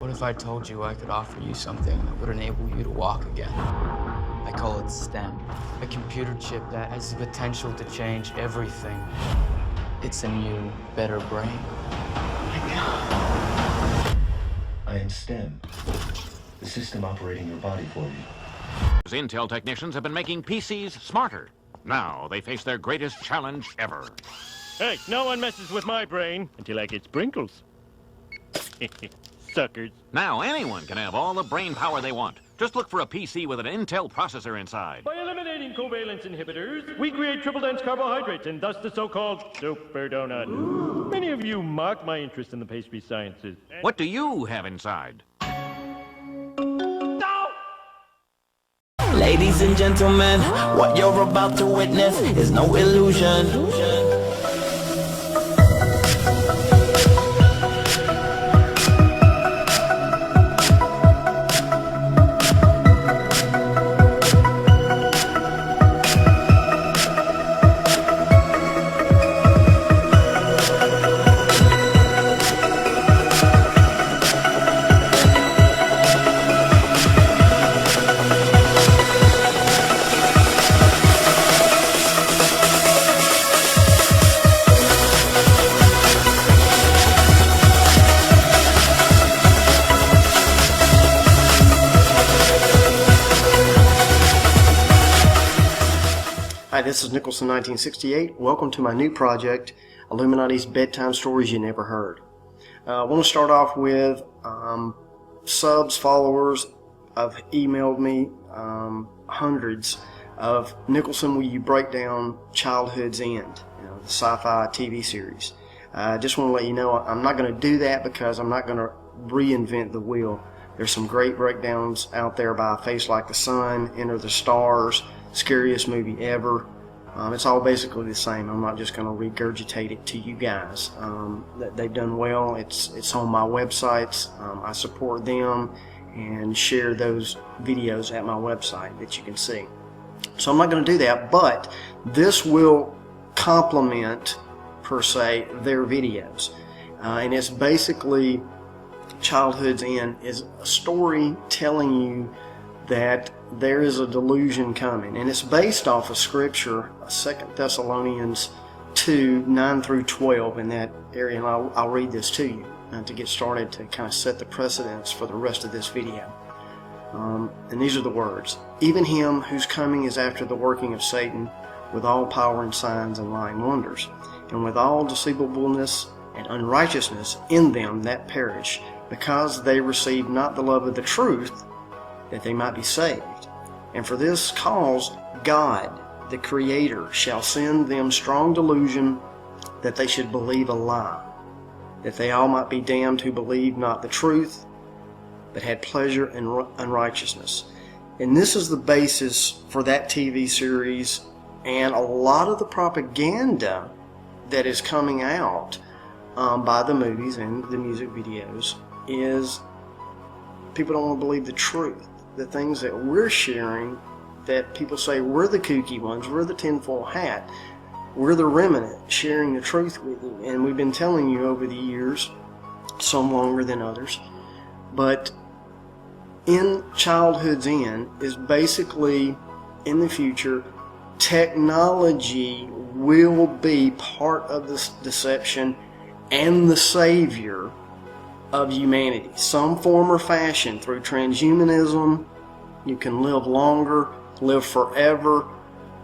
What if I told you I could offer you something that would enable you to walk again? I call it STEM, a computer chip that has the potential to change everything. It's a new, better brain. I am STEM, the system operating your body for you. Intel technicians have been making PCs smarter. Now they face their greatest challenge ever. Hey, no one messes with my brain until I get sprinkles. Suckers. Now anyone can have all the brain power they want. Just look for a PC with an Intel processor inside. By eliminating covalence inhibitors, we create triple-dense carbohydrates and thus the so-called super donut. Ooh. Many of you mock my interest in the pastry sciences. What do you have inside? Ladies and gentlemen, what you're about to witness is no illusion. Hi, this is Nicholson 1968. Welcome to my new project, Illuminati's Bedtime Stories You Never Heard. I want to start off with subs, followers have emailed me hundreds of Nicholson, will you break down Childhood's End, the sci-fi TV series. I just want to let you know I'm not going to do that because I'm not going to reinvent the wheel. There's some great breakdowns out there by A Face Like the Sun, Enter the Stars, Scariest Movie Ever. It's all basically the same. I'm not just going to regurgitate it to you guys. They've done well. It's on my websites. I support them and share those videos at my website that you can see. So I'm not going to do that, but this will complement, per se, their videos. And it's basically Childhood's End is a story telling you that there is a delusion coming, and it's based off of Scripture, 2 Thessalonians 2, 9 through 12 in that area, and I'll read this to you to get started to kind of set the precedence for the rest of this video. And these are the words. Even him whose coming is after the working of Satan, with all power and signs and lying wonders, and with all deceivableness and unrighteousness in them that perish, because they receive not the love of the truth, that they might be saved. And for this cause God, the Creator, shall send them strong delusion, that they should believe a lie, that they all might be damned who believed not the truth, but had pleasure in unrighteousness. And this is the basis for that TV series, and a lot of the propaganda that is coming out by the movies and the music videos is people don't want to believe the truth. The things that we're sharing, that people say we're the kooky ones, we're the tinfoil hat, we're the remnant sharing the truth with you. And we've been telling you over the years, some longer than others, but in Childhood's End is basically, in the future, technology will be part of this deception and the savior of humanity. Some form or fashion, through transhumanism, you can live longer, live forever.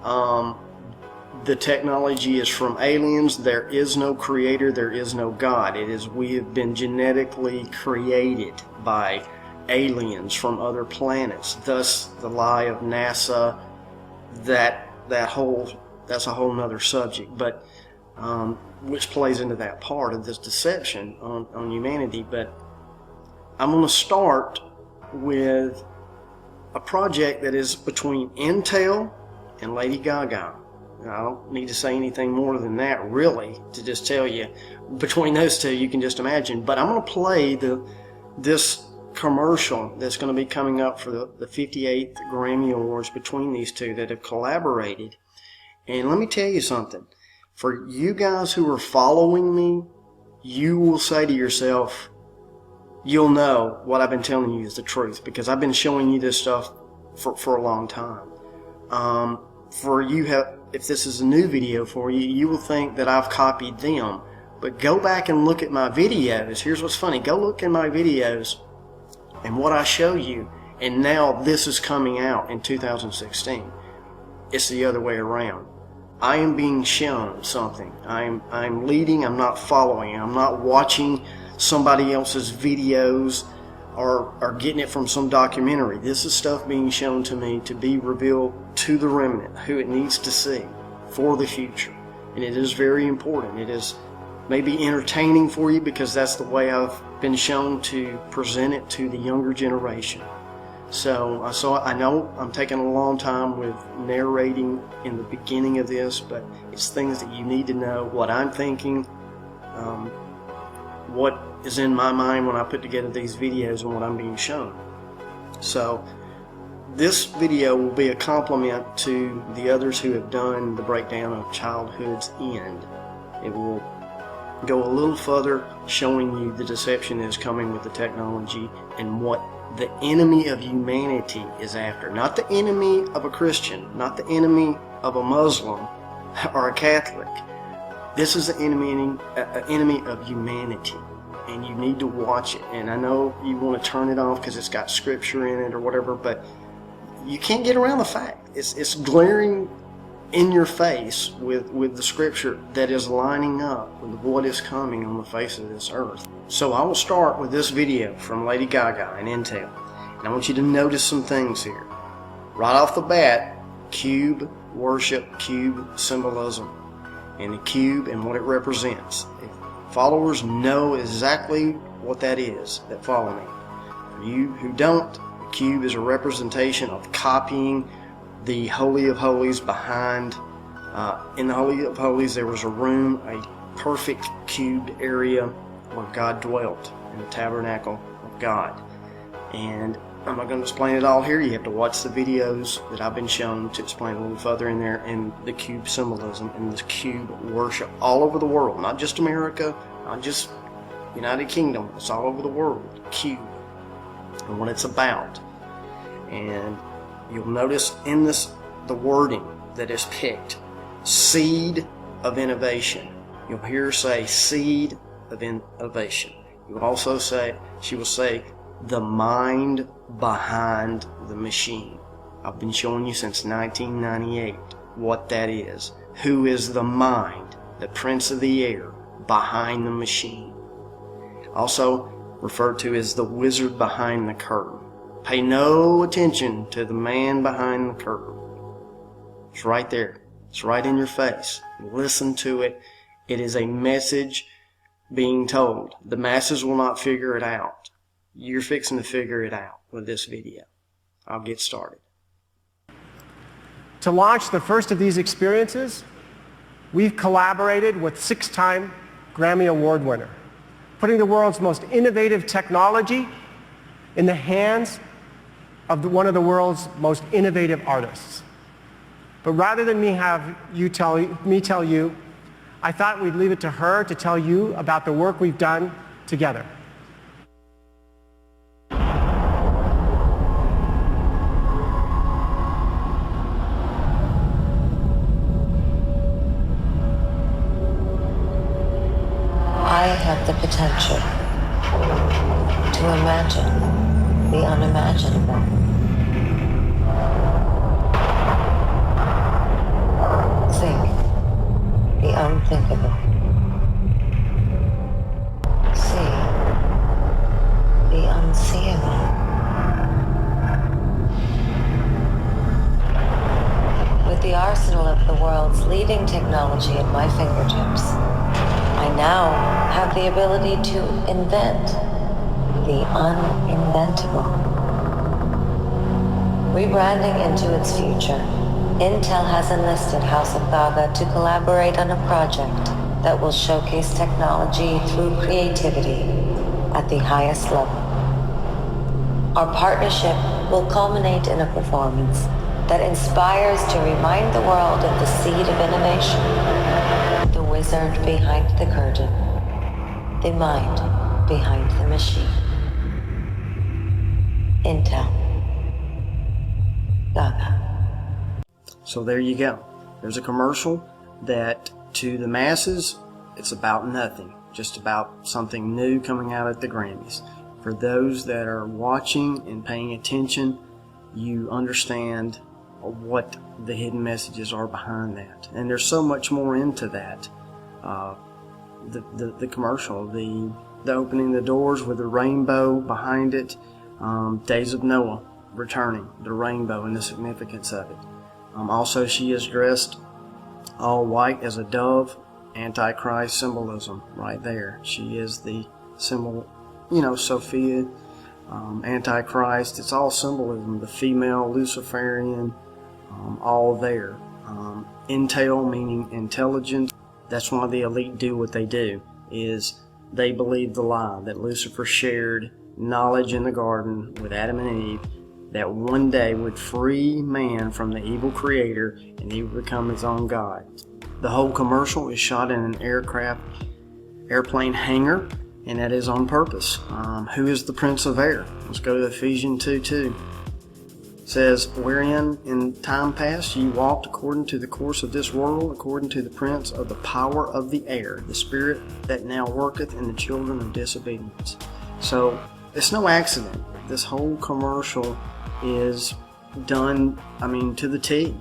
The technology is from aliens. There is no creator, there is no God. We have been genetically created by aliens from other planets. Thus the lie of NASA, that's a whole nother subject, but which plays into that part of this deception on humanity. But I'm going to start with a project that is between Intel and Lady Gaga. I don't need to say anything more than that, really, to just tell you. Between those two, you can just imagine. But I'm going to play this commercial that's going to be coming up for the 58th Grammy Awards between these two that have collaborated. And let me tell you something. For you guys who are following me, you will say to yourself, you'll know what I've been telling you is the truth, because I've been showing you this stuff for a long time. If this is a new video for you, you will think that I've copied them. But go back and look at my videos. Here's what's funny. Go look at my videos and what I show you. And now this is coming out in 2016. It's the other way around. I am being shown something. I'm leading. I'm not following. I'm not watching somebody else's videos or getting it from some documentary. This is stuff being shown to me to be revealed to the remnant, who it needs to see for the future. And it is very important. It is maybe entertaining for you because that's the way I've been shown to present it to the younger generation. So I know I'm taking a long time with narrating in the beginning of this, but it's things that you need to know, what I'm thinking, what is in my mind when I put together these videos and what I'm being shown. So this video will be a complement to the others who have done the breakdown of childhood's end. It will go a little further, showing you the deception that is coming with the technology and what the enemy of humanity is after. Not the enemy of a Christian, not the enemy of a Muslim or a Catholic. This is the enemy of humanity, and you need to watch it. And I know you want to turn it off because it's got scripture in it or whatever, but you can't get around the fact. It's glaring in your face with the scripture that is lining up with what is coming on the face of this earth. So I will start with this video from Lady Gaga and Intel. And I want you to notice some things here. Right off the bat, cube worship, cube symbolism, and the cube and what it represents. If followers know exactly what that is that follow me. For you who don't, the cube is a representation of copying the Holy of Holies behind. In the Holy of Holies there was a room, a perfect cubed area where God dwelt in the tabernacle of God. And I'm not going to explain it all here. You have to watch the videos that I've been shown to explain a little further in there, and the cube symbolism and this cube worship all over the world, not just America, not just United Kingdom, it's all over the world, cube, and what it's about. And you'll notice in this the wording that is picked: seed of innovation. You'll hear her say seed of innovation. You also she will say the mind behind the machine. I've been showing you since 1998 what that is. Who is the mind, the prince of the air, behind the machine? Also referred to as the wizard behind the curtain. Pay no attention to the man behind the curtain. It's right there. It's right in your face. Listen to it. It is a message being told. The masses will not figure it out. You're fixing to figure it out with this video. I'll get started. To launch the first of these experiences, we've collaborated with 6-time Grammy Award winner, putting the world's most innovative technology in the hands of one of the world's most innovative artists. But rather than me tell you, I thought we'd leave it to her to tell you about the work we've done together. I have the potential to imagine the unimaginable. Think the unthinkable. See the unseeable. With the arsenal of the world's leading technology at my fingertips, I now have the ability to invent the uninventable. Rebranding into its future, Intel has enlisted House of Gaga to collaborate on a project that will showcase technology through creativity at the highest level. Our partnership will culminate in a performance that inspires to remind the world of the seed of innovation, the wizard behind the curtain, the mind behind the machine. Intel. Gaga. So there you go. There's a commercial that to the masses, it's about nothing. Just about something new coming out at the Grammys. For those that are watching and paying attention, you understand what the hidden messages are behind that. And there's so much more into that. The commercial, the opening the doors with the rainbow behind it, Days of Noah returning, the rainbow and the significance of it. Also, she is dressed all white as a dove, Antichrist symbolism right there. She is the symbol, Sophia, Antichrist. It's all symbolism. The female Luciferian, all there. Intel meaning intelligence. That's why the elite do what they do, is they believe the lie that Lucifer shared knowledge in the garden with Adam and Eve, that one day would free man from the evil creator and he would become his own God. The whole commercial is shot in an airplane hangar, and that is on purpose. Who is the Prince of Air? Let's go to Ephesians 2:2. It says, wherein in time past ye walked according to the course of this world, according to the prince of the power of the air, the spirit that now worketh in the children of disobedience. So it's no accident. This whole commercial is done, to the T,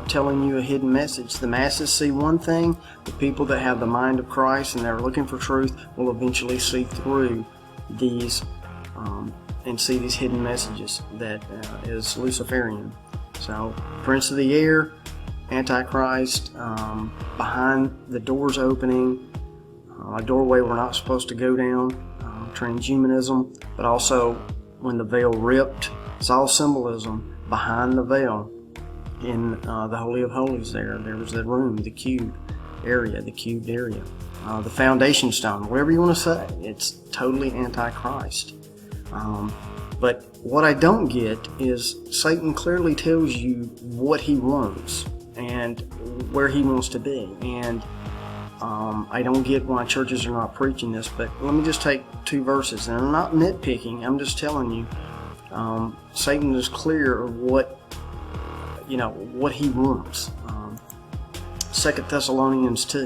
telling you a hidden message. The masses see one thing. The people that have the mind of Christ and they're looking for truth will eventually see through these and see these hidden messages that is Luciferian. So, Prince of the Air, Antichrist, behind the doors opening, a doorway we're not supposed to go down, Transhumanism, but also when the veil ripped, it's all symbolism. Behind the veil in the Holy of Holies there was the room, the cubed area, the foundation stone, whatever you want to say. It's totally Antichrist. But what I don't get is Satan clearly tells you what he wants and where he wants to be. And I don't get why churches are not preaching this, but let me just take 2 verses. And I'm not nitpicking, I'm just telling you. Satan is clear of what he wants. 2 Thessalonians 2,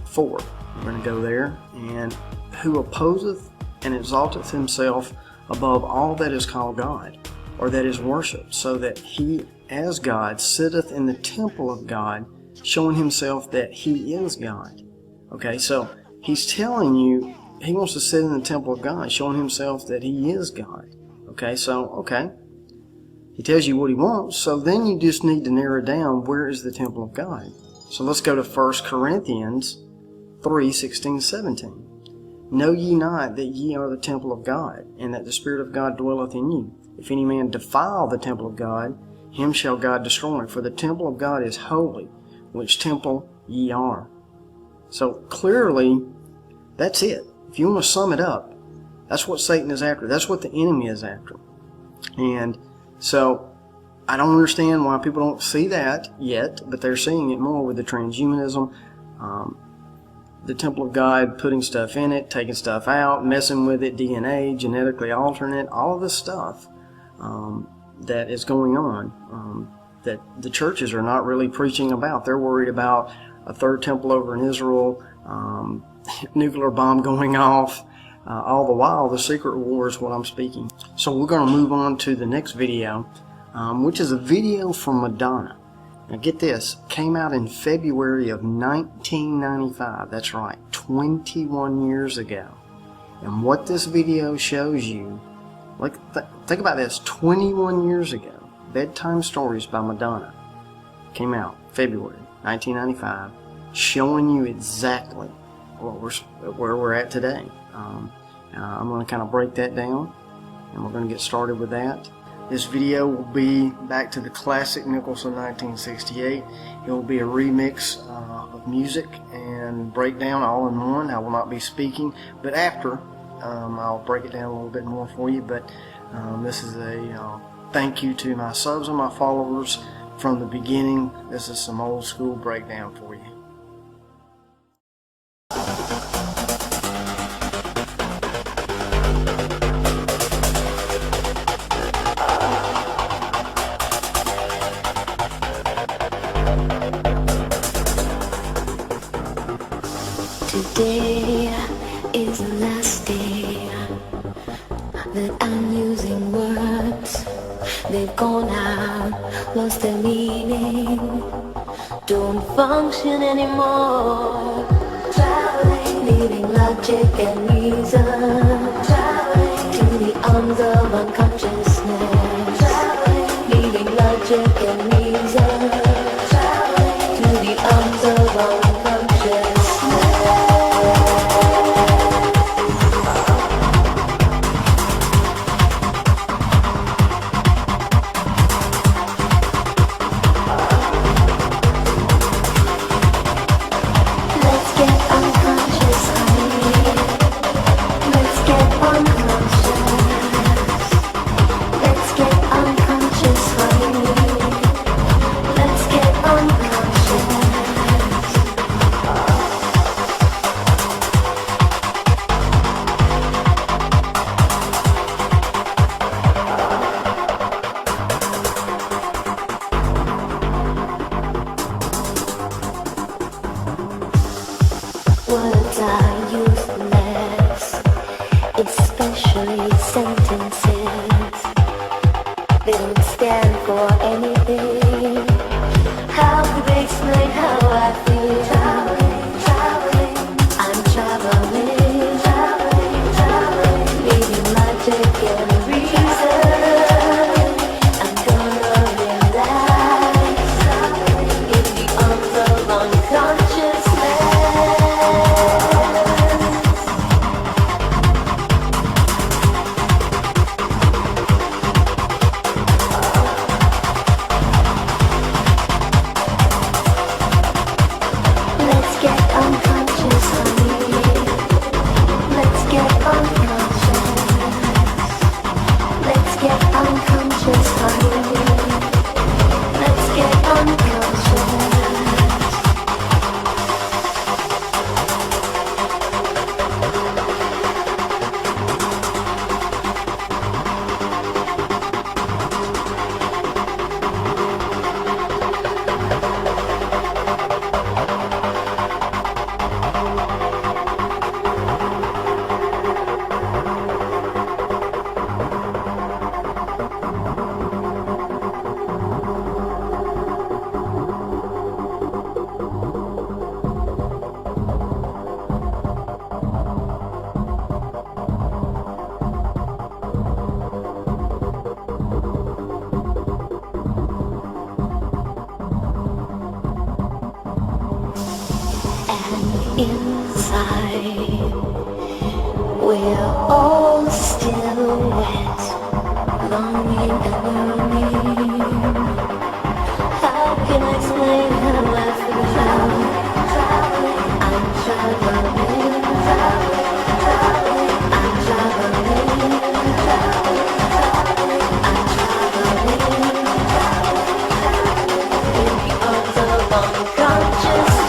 4. We're going to go there. And who opposeth and exalteth himself above all that is called God, or that is worshipped, so that he as God sitteth in the temple of God, showing himself that he is God. Okay, so he's telling you he wants to sit in the temple of God, showing himself that he is God. Okay. He tells you what he wants, so then you just need to narrow down where is the temple of God. So let's go to 1 Corinthians 3:16-17. Know ye not that ye are the temple of God, and that the Spirit of God dwelleth in you? If any man defile the temple of God, him shall God destroy. For the temple of God is holy, which temple ye are. So clearly, that's it. If you want to sum it up, that's what Satan is after. That's what the enemy is after. And so I don't understand why people don't see that yet, but they're seeing it more with the transhumanism, the temple of God, putting stuff in it, taking stuff out, messing with it, DNA, genetically altering it, all of this stuff that is going on that the churches are not really preaching about. They're worried about a third temple over in Israel, nuclear bomb going off. All the while, the secret war is what I'm speaking. So we're going to move on to the next video, which is a video from Madonna. Now get this, came out in February of 1995. That's right, 21 years ago. And what this video shows you, think about this, 21 years ago, Bedtime Stories by Madonna came out February 1995, showing you exactly where we're at today. I'm going to kind of break that down, and we're going to get started with that. This video will be back to the classic Nicholson 1968. It will be a remix of music and breakdown all in one. I will not be speaking, but after I'll break it down a little bit more for you. But this is a thank you to my subs and my followers from the beginning. This is some old school breakdown for you. Today is the last day that I'm using words. They've gone out, lost their meaning, don't function anymore. Traveling, leaving logic and reason. Traveling to the arms of unconsciousness. Traveling, leaving logic and reason. Traveling to the arms of unconsciousness. Words are useless, especially sentences. They don't stand for anything. How could they explain how I feel? Traveling, I'm traveling, leaving logic and reason. I'm gonna realize in the arms of unconsciousness. Let's get unconscious, honey. Let's get unconscious. Let's get unconscious, honey. Let's get unconscious. Inside, we're all still wet, longing and yearning. How can I explain how I feel? I'm traveling, I'm traveling, in the arms of unconsciousness.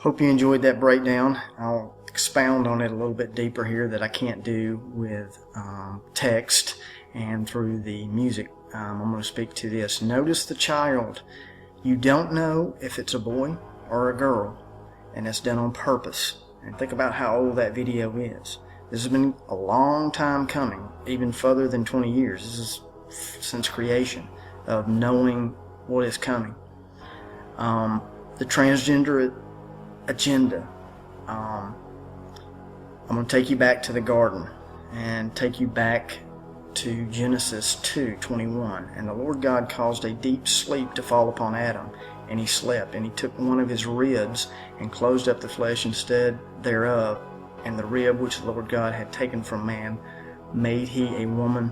Hope you enjoyed that breakdown. I'll expound on it a little bit deeper here that I can't do with text and through the music. I'm going to speak to this. Notice the child. You don't know if it's a boy or a girl, and that's done on purpose. And think about how old that video is. This has been a long time coming, even further than 20 years. This is since creation, of knowing what is coming. The transgender agenda. I'm going to take you back to the garden and take you back to Genesis 2:21. And the Lord God caused a deep sleep to fall upon Adam, and he slept. And he took one of his ribs and closed up the flesh instead thereof, and the rib which the Lord God had taken from man made he a woman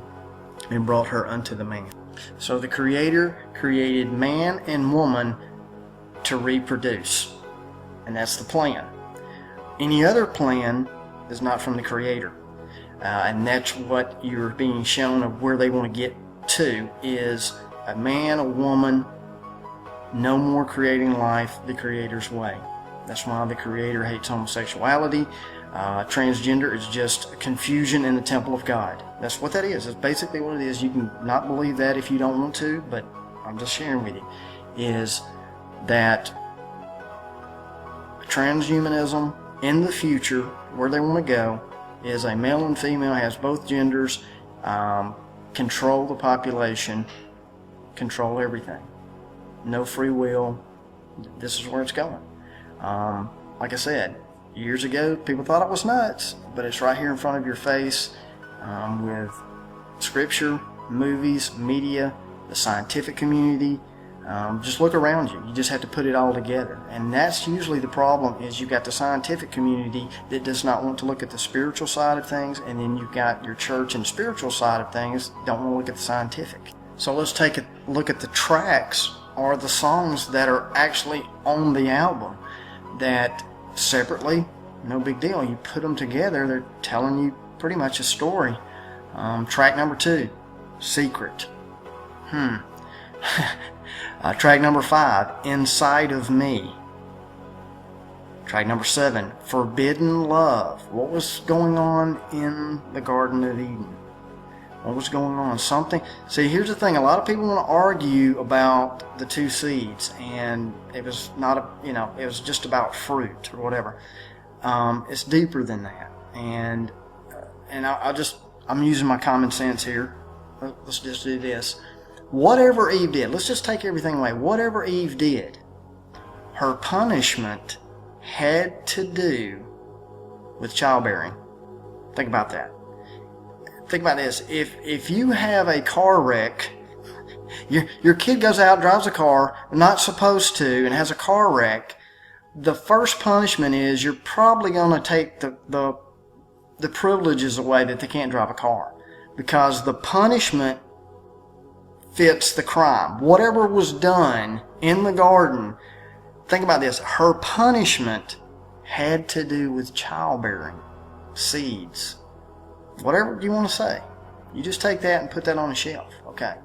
and brought her unto the man. So the Creator created man and woman to reproduce. And that's the plan. Any other plan is not from the Creator. And that's what you're being shown of where they want to get to, is a man, a woman, no more creating life the Creator's way. That's why the Creator hates homosexuality. Transgender is just confusion in the temple of God. That's what that is. That's basically what it is. You can not believe that if you don't want to, but I'm just sharing with you, is that transhumanism in the future, where they want to go, is a male and female, has both genders, control the population, control everything. No free will. This is where it's going. Like I said, years ago, people thought it was nuts, but it's right here in front of your face, with scripture, movies, media, the scientific community. Just look around you. You just have to put it all together. And that's usually the problem, is you've got the scientific community that does not want to look at the spiritual side of things, and then you've got your church and spiritual side of things don't want to look at the scientific. So let's take a look at the tracks, or the songs that are actually on the album, that separately, no big deal. You put them together, they're telling you pretty much a story. Track number 2, Secret. Track number 5, Inside of Me. Track number 7, Forbidden Love. What was going on in the Garden of Eden? What was going on? Something. See, here's the thing. A lot of people want to argue about the 2 seeds, and it was not it was just about fruit or whatever. It's deeper than that. And I'm using my common sense here. Let's just do this. Whatever Eve did, let's just take everything away. Whatever Eve did, her punishment had to do with childbearing. Think about that. Think about this. If you have a car wreck, your kid goes out, drives a car, not supposed to, and has a car wreck, the first punishment is you're probably going to take the privileges away that they can't drive a car, because the punishment fits the crime. Whatever was done in the garden, think about this, her punishment had to do with childbearing, seeds, whatever you want to say. You just take that and put that on a shelf. Okay.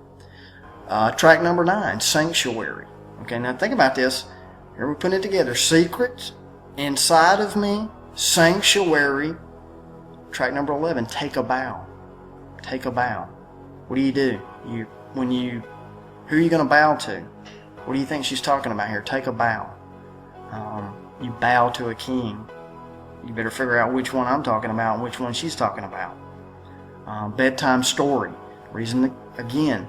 Track number 9, Sanctuary. Okay, now think about this. Here we're putting it together. Secret, Inside of Me, Sanctuary. Track number 11, Take a Bow. Take a bow. What do? Who are you going to bow to? What do you think she's talking about here? Take a bow. You bow to a king. You better figure out which one I'm talking about and which one she's talking about. Bedtime story. Reason, again,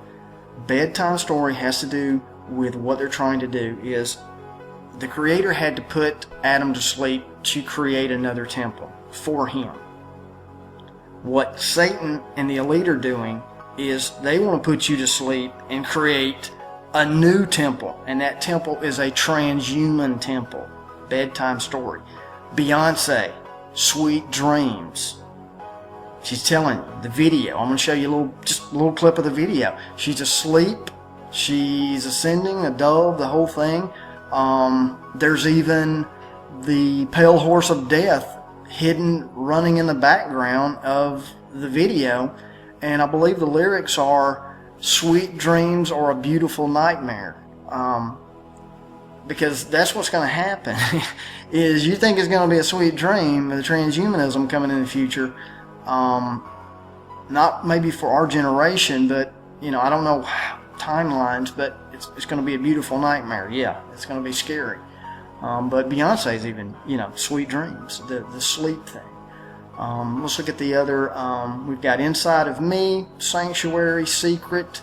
bedtime story has to do with what they're trying to do, is the Creator had to put Adam to sleep to create another temple for him. What Satan and the elite are doing is they want to put you to sleep and create a new temple, and that temple is a transhuman temple. Bedtime story. Beyonce, Sweet Dreams. She's telling you, the video, I'm going to show you just a little clip of the video. She's asleep, she's ascending, a dove, the whole thing. There's even the pale horse of death hidden, running in the background of the video, and I believe the lyrics are "Sweet dreams or a beautiful nightmare." because that's what's going to happen. Is you think it's going to be a sweet dream, the transhumanism coming in the future, not maybe for our generation, but I don't know timelines, but it's going to be a beautiful nightmare. Yeah, it's going to be scary. But Beyonce's even, sweet dreams, the sleep thing. Let's look at the other. We've got Inside of Me, Sanctuary, Secret,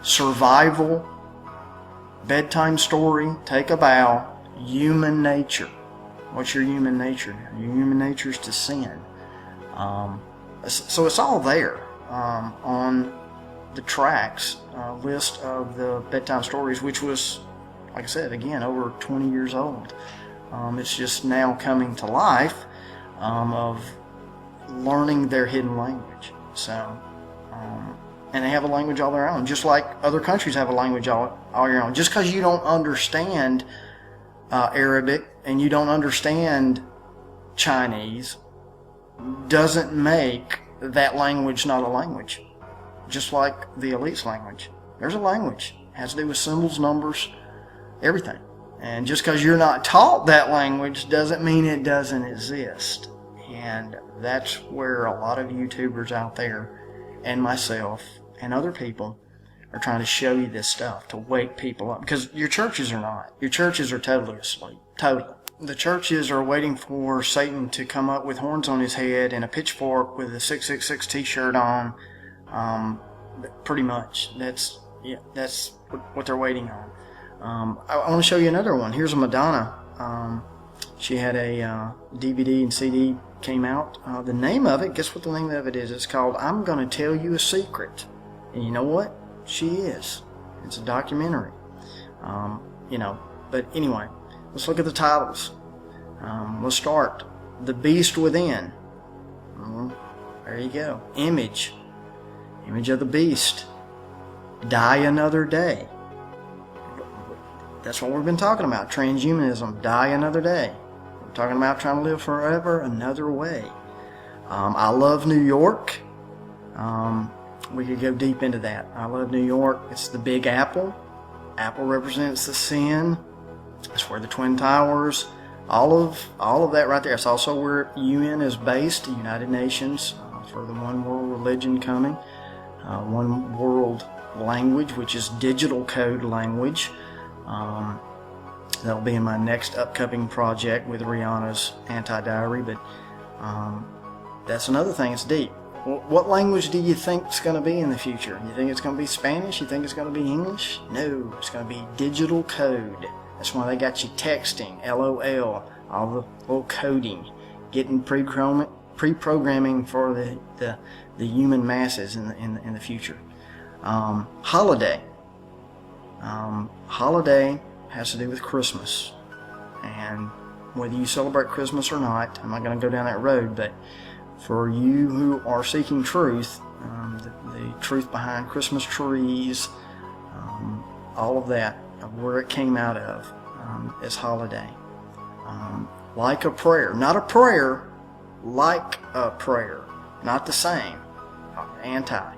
Survival, Bedtime Story, Take a Bow, Human Nature. What's your human nature? Your human nature is to sin. So it's all there on the tracks list of the bedtime stories, which was, like I said, again, over 20 years old. It's just now coming to life of learning their hidden language. So, and they have a language all their own, just like other countries have a language all your own. Just because you don't understand Arabic and you don't understand Chinese doesn't make that language not a language. Just like the elite's language. There's a language. It has to do with symbols, numbers, everything. And just because you're not taught that language doesn't mean it doesn't exist. And that's where a lot of YouTubers out there, and myself, and other people, are trying to show you this stuff, to wake people up. Because your churches are not. Your churches are totally asleep. Totally. The churches are waiting for Satan to come up with horns on his head and a pitchfork with a 666 t-shirt on. Pretty much. That's what they're waiting on. I want to show you another one. Here's a Madonna. She had a DVD and CD came out. The name of it, guess what the name of it is? It's called I'm Gonna Tell You a Secret. And you know what? She is. It's a documentary. But anyway, let's look at the titles. Let's start. The Beast Within. There you go. Image of the Beast. Die Another Day. That's what we've been talking about. Transhumanism. Die Another Day. We're talking about trying to live forever another way. I Love New York. We could go deep into that. I Love New York. It's the Big Apple. Apple represents the sin. It's where the Twin Towers. All of that right there. It's also where UN is based. The United Nations. For the one world religion coming. One world language, which is digital code language. That'll be in my next upcoming project with Rihanna's Anti-Diary, but that's another thing. It's deep. What language do you think it's going to be in the future? You think it's going to be Spanish? You think it's going to be English? No, it's going to be digital code. That's why they got you texting, LOL, all the little coding, getting pre-programming for the human masses in the future. Holiday. Holiday has to do with Christmas, and whether you celebrate Christmas or not, I'm not going to go down that road, but for you who are seeking truth, the truth behind Christmas trees, all of that, where it came out of, is holiday. Like a prayer, not a prayer, like a prayer, not the same, anti.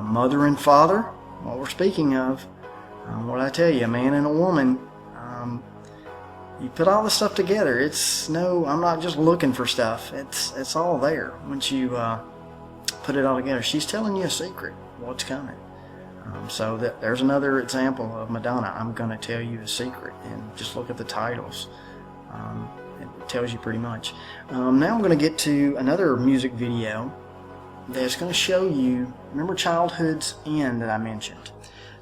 Mother and father, what we're speaking of. What I tell you, a man and a woman, you put all this stuff together. I'm not just looking for stuff. It's all there once you put it all together. She's telling you a secret, what's coming. So there's another example of Madonna. I'm going to tell you a secret, and just look at the titles. It tells you pretty much. Now I'm going to get to another music video that's going to show you. Remember Childhood's End that I mentioned?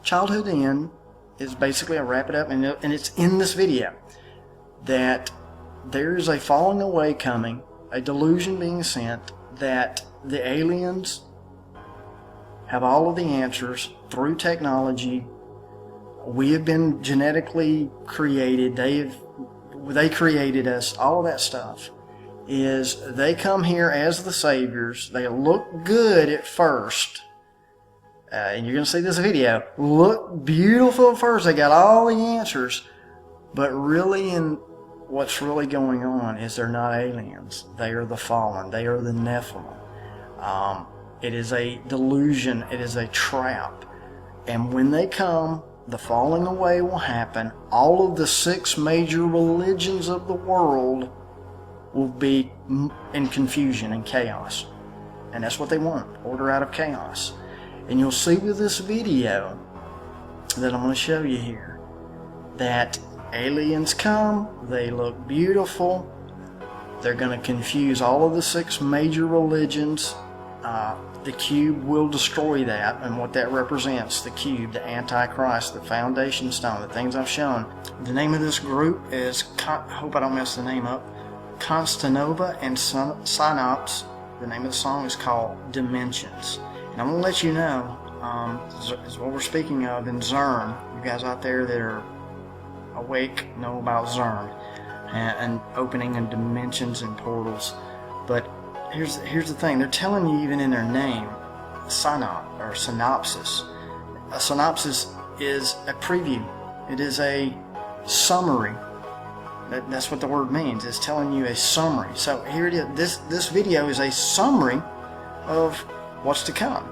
Childhood End is basically, I wrap it up, and it's in this video, that there's a falling away coming, a delusion being sent, that the aliens have all of the answers through technology. We have been genetically created. They created us. All of that stuff is they come here as the saviors. They look good at first. And you're going to see this video. Look beautiful at first. They got all the answers. But really, what's really going on is they're not aliens. They are the fallen. They are the Nephilim. It is a delusion. It is a trap. And when they come, the falling away will happen. All of the 6 major religions of the world will be in confusion and chaos. And that's what they want, order out of chaos. And you'll see with this video that I'm going to show you here that aliens come, they look beautiful, they're going to confuse all of the 6 major religions. The cube will destroy that, and what that represents, the cube, the Antichrist, the foundation stone, the things I've shown. The name of this group is, I hope I don't mess the name up, Constanova and Synops. The name of the song is called Dimensions. And I'm going to let you know, is what we're speaking of in Zern. You guys out there that are awake know about Zern and opening and dimensions and portals. But here's the thing, they're telling you even in their name, synopsis. A synopsis is a preview. It is a summary. That's what the word means. It's telling you a summary. So here it is. This video is a summary of what's to come.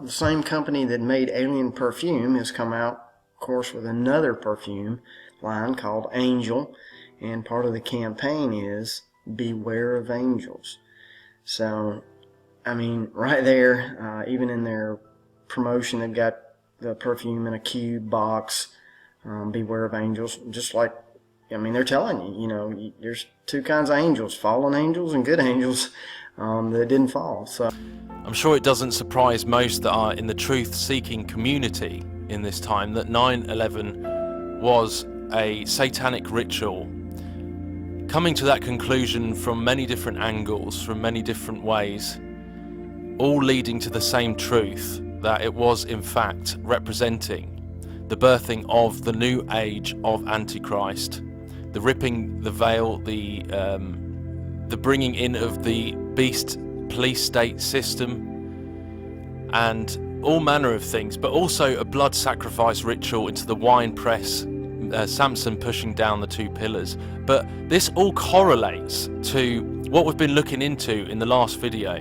the same company that made Alien perfume has come out, of course, with another perfume line called Angel, and part of the campaign is Beware of Angels. So, I mean, right there, even in their promotion, they've got the perfume in a cube box, Beware of Angels, just like, I mean, they're telling you, you know, there's two kinds of angels, fallen angels and good angels that didn't fall. So I'm sure it doesn't surprise most that are in the truth-seeking community in this time that 9/11 was a satanic ritual. Coming to that conclusion from many different angles, from many different ways, all leading to the same truth, that it was in fact representing the birthing of the new age of Antichrist, the ripping the veil, the bringing in of the beast police state system, and all manner of things, but also a blood sacrifice ritual into the wine press, Samson pushing down the two pillars. But this all correlates to what we've been looking into in the last video,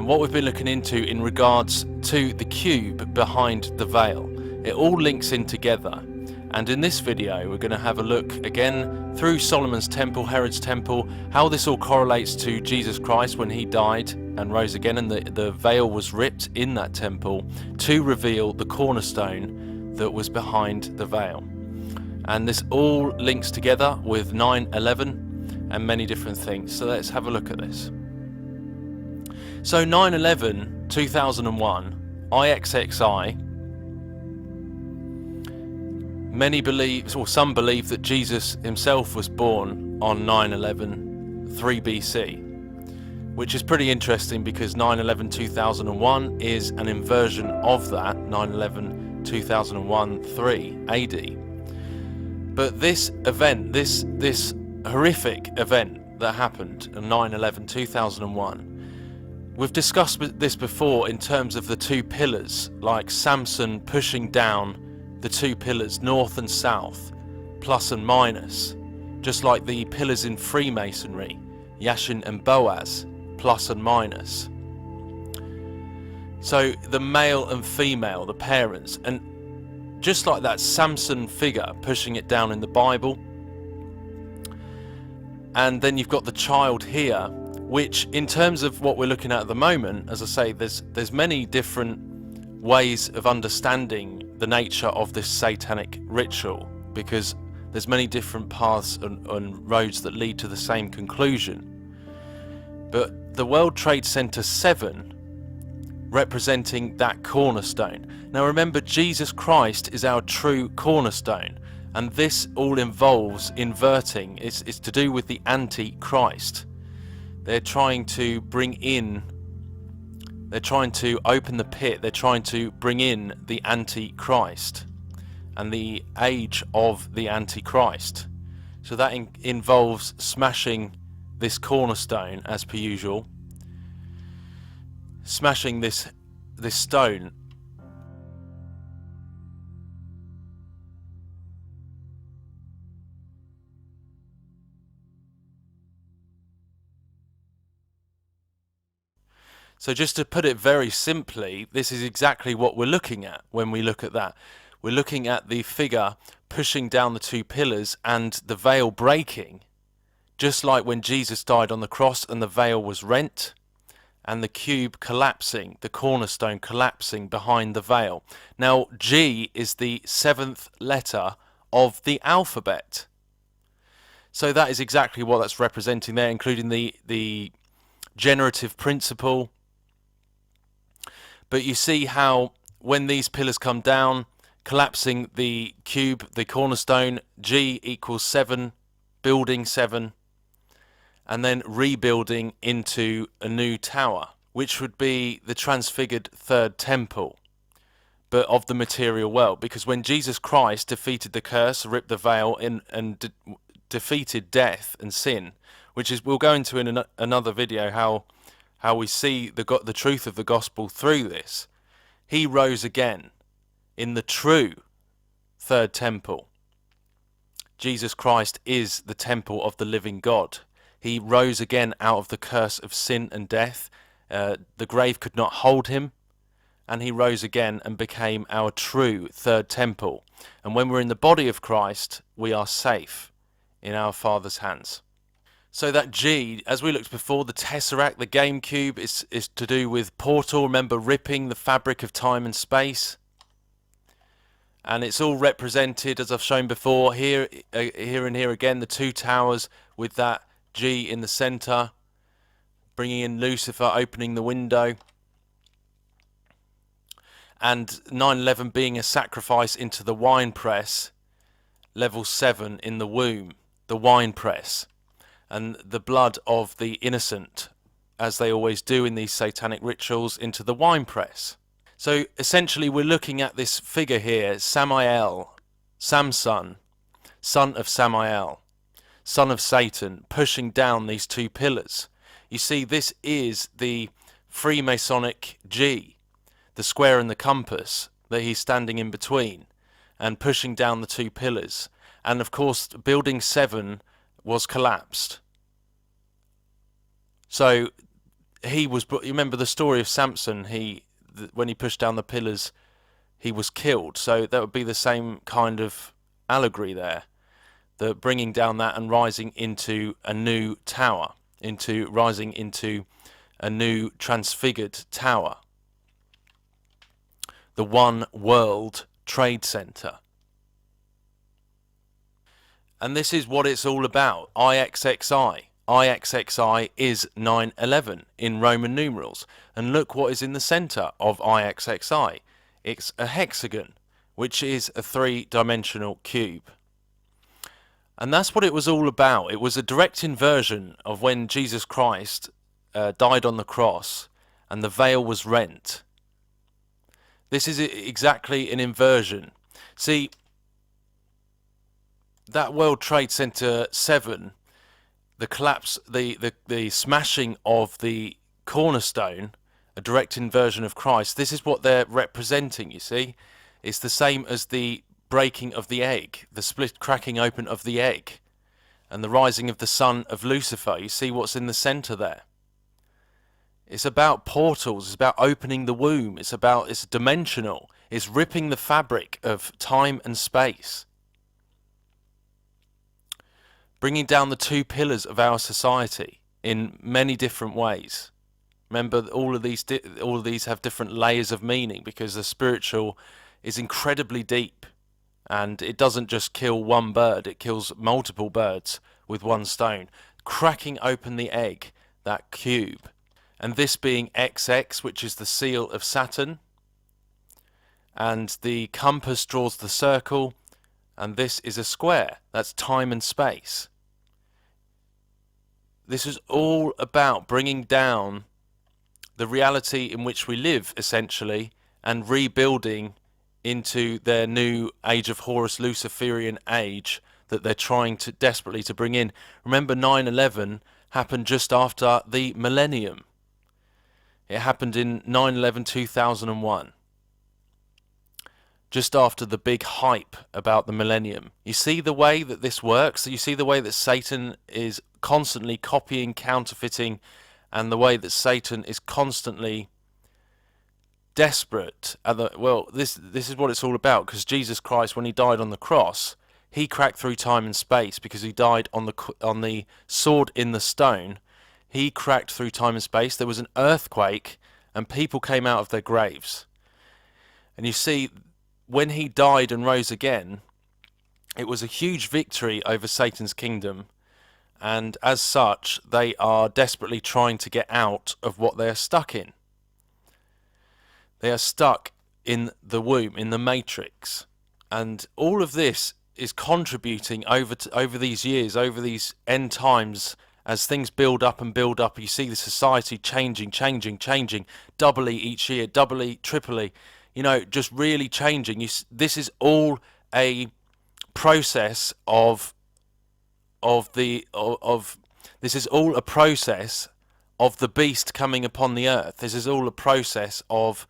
what we've been looking into in regards to the cube behind the veil. It all links in together, and in this video we're going to have a look again through Solomon's temple, Herod's temple, how this all correlates to Jesus Christ when he died and rose again, and the veil was ripped in that temple to reveal the cornerstone that was behind the veil. And this all links together with 9/11 and many different things. So let's have a look at this. So 9/11 2001 IXXI, many believe, or some believe, that Jesus himself was born on 9/11 3 BC, which is pretty interesting because 9/11 2001 is an inversion of that, 9/11 2001 3 AD. But this event, this horrific event that happened on 9/11 2001, we've discussed this before in terms of the two pillars, like Samson pushing down the two pillars, north and south, plus and minus, just like the pillars in Freemasonry, Yashin and Boaz, plus and minus. So the male and female, the parents, and just like that Samson figure pushing it down in the Bible. And then you've got the child here, which in terms of what we're looking at the moment, as I say, there's many different ways of understanding the nature of this satanic ritual, because there's many different paths and roads that lead to the same conclusion. But the World Trade Center 7 representing that cornerstone. Now remember, Jesus Christ is our true cornerstone, and this all involves inverting. It's to do with the Antichrist. They're trying to bring in, they're trying to open the pit, they're trying to bring in the Antichrist and the age of the Antichrist. So that involves smashing this cornerstone, as per usual, smashing this stone. So just to put it very simply, this is exactly what we're looking at when we look at that. We're looking at the figure pushing down the two pillars and the veil breaking, just like when Jesus died on the cross and the veil was rent, and the cube collapsing, the cornerstone collapsing behind the veil. Now, G is the 7th letter of the alphabet. So that is exactly what that's representing there, including the generative principle. But you see how when these pillars come down, collapsing the cube, the cornerstone, G equals 7, building 7, and then rebuilding into a new tower, which would be the transfigured third temple, but of the material world. Because when Jesus Christ defeated the curse, ripped the veil in, and defeated death and sin, which is, we'll go into in another video how we see the truth of the gospel through this. He rose again in the true third temple. Jesus Christ is the temple of the living God. He rose again out of the curse of sin and death. The grave could not hold him, and he rose again and became our true third temple. And when we're in the body of Christ, we are safe in our Father's hands. So that G, as we looked before, the Tesseract, the Game Cube, is to do with portal. Remember, ripping the fabric of time and space. And it's all represented, as I've shown before, here and here again, the two towers with that G in the centre, bringing in Lucifer, opening the window. And 9/11 being a sacrifice into the wine press, level 7 in the womb, the wine press, and the blood of the innocent, as they always do in these satanic rituals, into the wine press. So essentially we're looking at this figure here, Samael, Samson, son of Samael, son of Satan, pushing down these two pillars. You see, this is the Freemasonic G, the square and the compass that he's standing in between and pushing down the two pillars. And of course, building 7 was collapsed. So he was, you remember the story of Samson, when he pushed down the pillars, he was killed. So that would be the same kind of allegory there, the bringing down that and rising into a new tower, rising into a new transfigured tower, the One World Trade Center. And this is what it's all about, IXXI. IXXI is 9/11 in Roman numerals. And look what is in the center of IXXI. It's a hexagon, which is a 3-dimensional cube. And that's what it was all about. It was a direct inversion of when Jesus Christ died on the cross and the veil was rent. This is exactly an inversion. See, that World Trade Center 7, the collapse, the smashing of the cornerstone, a direct inversion of Christ, this is what they're representing, you see. It's the same as the breaking of the egg, the split cracking open of the egg, and the rising of the son of Lucifer. You see what's in the center there. It's about portals, it's about opening the womb, it's dimensional, it's ripping the fabric of time and space, bringing down the two pillars of our society in many different ways. Remember, all of these have different layers of meaning, because the spiritual is incredibly deep, and it doesn't just kill one bird, it kills multiple birds with one stone, cracking open the egg, that cube. And this being XX, which is the seal of Saturn, and the compass draws the circle, and this is a square, that's time and space. This is all about bringing down the reality in which we live, essentially, and rebuilding into their new age of Horus Luciferian age that they're trying to desperately to bring in. Remember, 9/11 happened just after the millennium. It happened in 9/11/2001, just after the big hype about the millennium. You see the way that this works? You see the way that Satan is constantly copying, counterfeiting, and the way that Satan is constantly desperate. Well, this is what it's all about, because Jesus Christ, when he died on the cross, he cracked through time and space, because he died on the sword in the stone. He cracked through time and space. There was an earthquake, and people came out of their graves. And you see, when he died and rose again, it was a huge victory over Satan's kingdom. And as such, they are desperately trying to get out of what they are stuck in. They are stuck in the womb, in the matrix. And all of this is contributing over these years, over these end times, as things build up and build up. You see the society changing, doubly each year, doubly, triply, just really changing. This is all a process this is all a process of the beast coming upon the earth. This is all a process of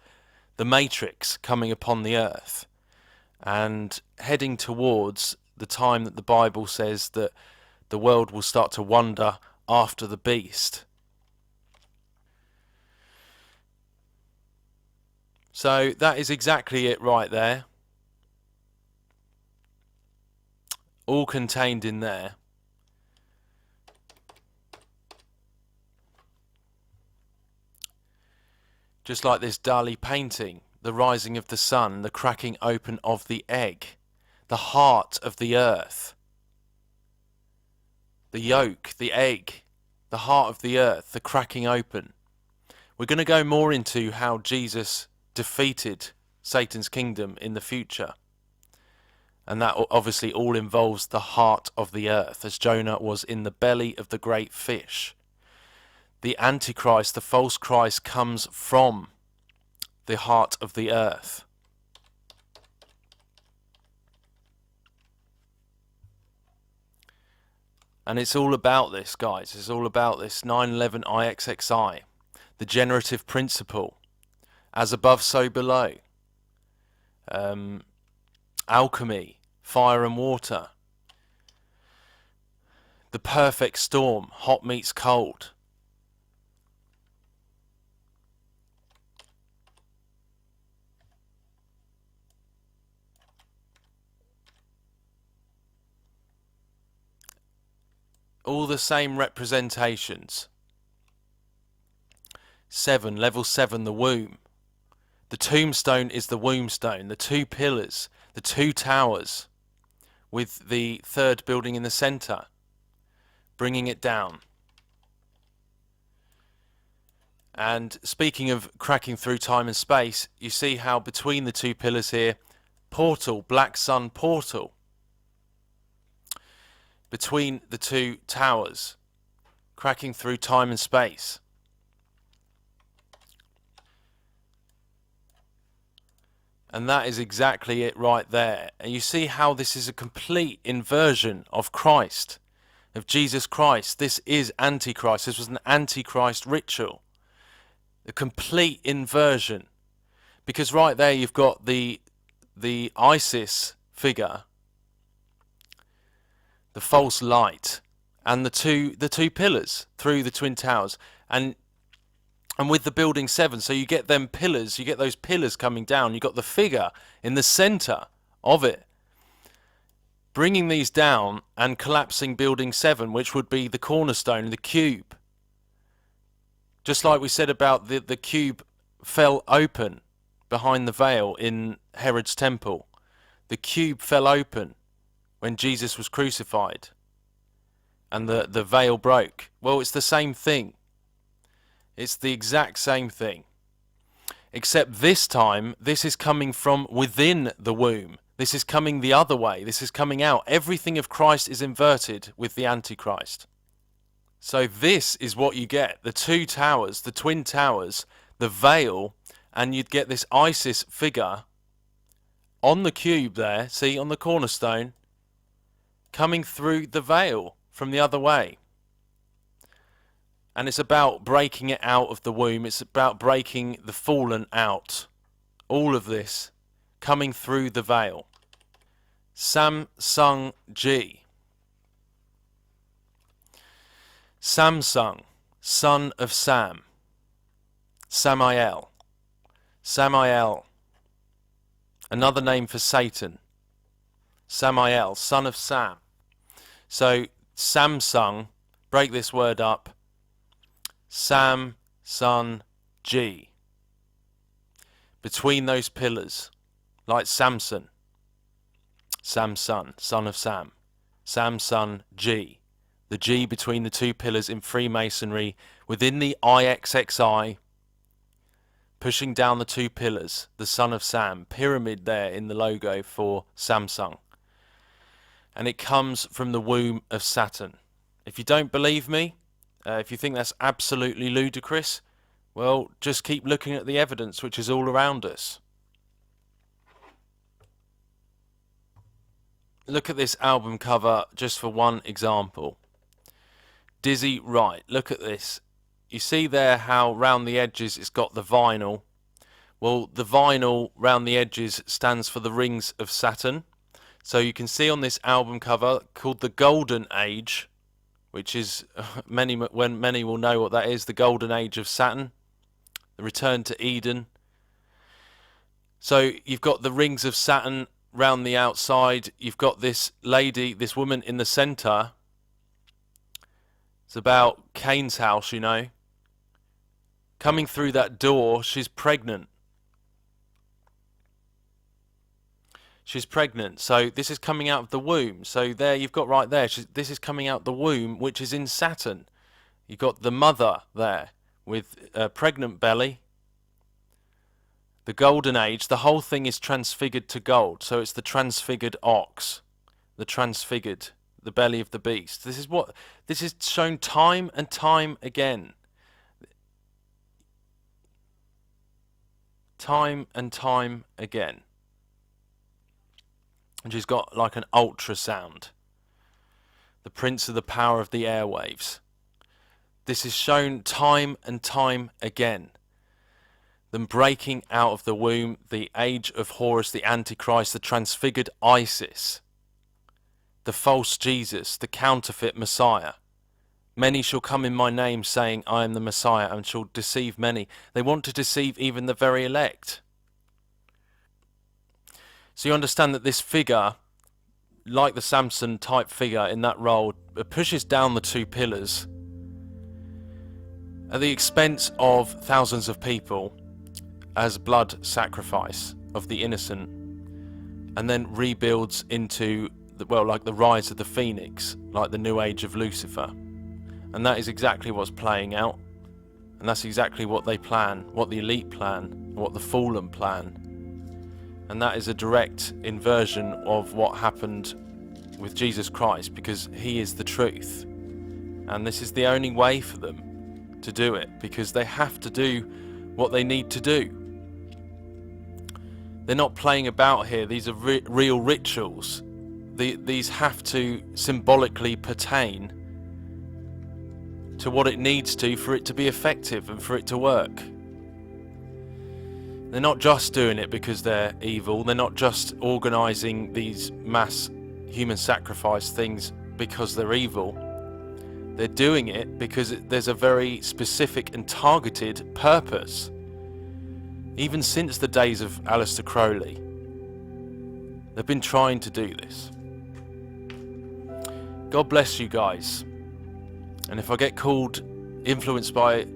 the matrix coming upon the earth, and heading towards the time that the Bible says that the world will start to wander after the beast. So that is exactly it right there. All contained in there. Just like this Dali painting, the rising of the sun, the cracking open of the egg, the heart of the earth, the yolk, the egg, the heart of the earth, the cracking open. We're going to go more into how Jesus defeated Satan's kingdom in the future. And that obviously all involves the heart of the earth, as Jonah was in the belly of the great fish. The Antichrist, the false Christ, comes from the heart of the earth. And it's all about this, guys. It's all about this 911 IXXI, the generative principle, as above, so below. Alchemy, fire and water, the perfect storm, hot meets cold. All the same representations. 7, level 7, the womb. The tombstone is the womb stone, the 2 pillars, the 2 towers, with the 3rd building in the centre, bringing it down. And speaking of cracking through time and space, you see how between the 2 pillars here, portal, black sun portal, between the 2 towers, cracking through time and space. And that is exactly it right there. And you see how this is a complete inversion of Christ, of Jesus Christ. This is Antichrist. This was an Antichrist ritual. A complete inversion. Because right there you've got the Isis figure, the false light, and the two pillars through the twin towers. And with the building 7, so you get them pillars, you get those pillars coming down, you got the figure in the centre of it, bringing these down and collapsing building 7, which would be the cornerstone, the cube. Just like we said about the cube fell open behind the veil in Herod's temple. The cube fell open when Jesus was crucified and the veil broke. Well, it's the same thing. It's the exact same thing. Except this time, this is coming from within the womb. This is coming the other way. This is coming out. Everything of Christ is inverted with the Antichrist. So this is what you get. The 2 towers, the twin towers, the veil, and you'd get this Isis figure on the cube there, see, on the cornerstone, coming through the veil from the other way. And it's about breaking it out of the womb. It's about breaking the fallen out. All of this coming through the veil. Samsung G. Samsung, son of Sam. Samael. Samael. Another name for Satan. Samael, son of Sam. So Samsung, break this word up. Sam, Son, G. Between those pillars, like Samson. Samson, son of Sam. Samson, G. The G between the 2 pillars in Freemasonry, within the IXXI, pushing down the 2 pillars, the son of Sam, pyramid there in the logo for Samsung. And it comes from the womb of Saturn. If you don't believe me, if you think that's absolutely ludicrous, well, just keep looking at the evidence which is all around us. Look at this album cover just for one example. Dizzy Wright, look at this. You see there how round the edges it's got the vinyl. Well, the vinyl round the edges stands for the rings of Saturn. So you can see on this album cover called the Golden Age, which is, many will know what that is, the Golden Age of Saturn, the return to Eden. So you've got the rings of Saturn round the outside. You've got this lady, this woman in the centre. It's about Cain's house, you know. Coming through that door, she's pregnant. She's pregnant. So this is coming out of the womb. So there you've got right there. This is coming out the womb, which is in Saturn. You've got the mother there with a pregnant belly. The golden age, the whole thing is transfigured to gold. So it's the transfigured ox, the transfigured, the belly of the beast. This is shown time and time again. Time and time again. And she's got like an ultrasound. The prince of the power of the airwaves. This is shown time and time again. Them breaking out of the womb, the age of Horus, the Antichrist, the transfigured Isis, the false Jesus, the counterfeit Messiah. Many shall come in my name, saying, I am the Messiah, and shall deceive many. They want to deceive even the very elect. So you understand that this figure, like the Samson type figure in that role, pushes down the two pillars at the expense of thousands of people, as blood sacrifice of the innocent, and then rebuilds into like the rise of the phoenix, like the new age of Lucifer. And that is exactly what's playing out, and that's exactly what they plan, what the elite plan, what the fallen plan. And that is a direct inversion of what happened with Jesus Christ, because he is the truth, and this is the only way for them to do it, because they have to do what they need to do. They're not playing about here. These are real rituals. These have to symbolically pertain to what it needs to for it to be effective and for it to work. They're not just doing it because they're evil. They're not just organising these mass human sacrifice things because they're evil. They're doing it because there's a very specific and targeted purpose. Even since the days of Aleister Crowley, they've been trying to do this. God bless you guys. And if I get called influenced by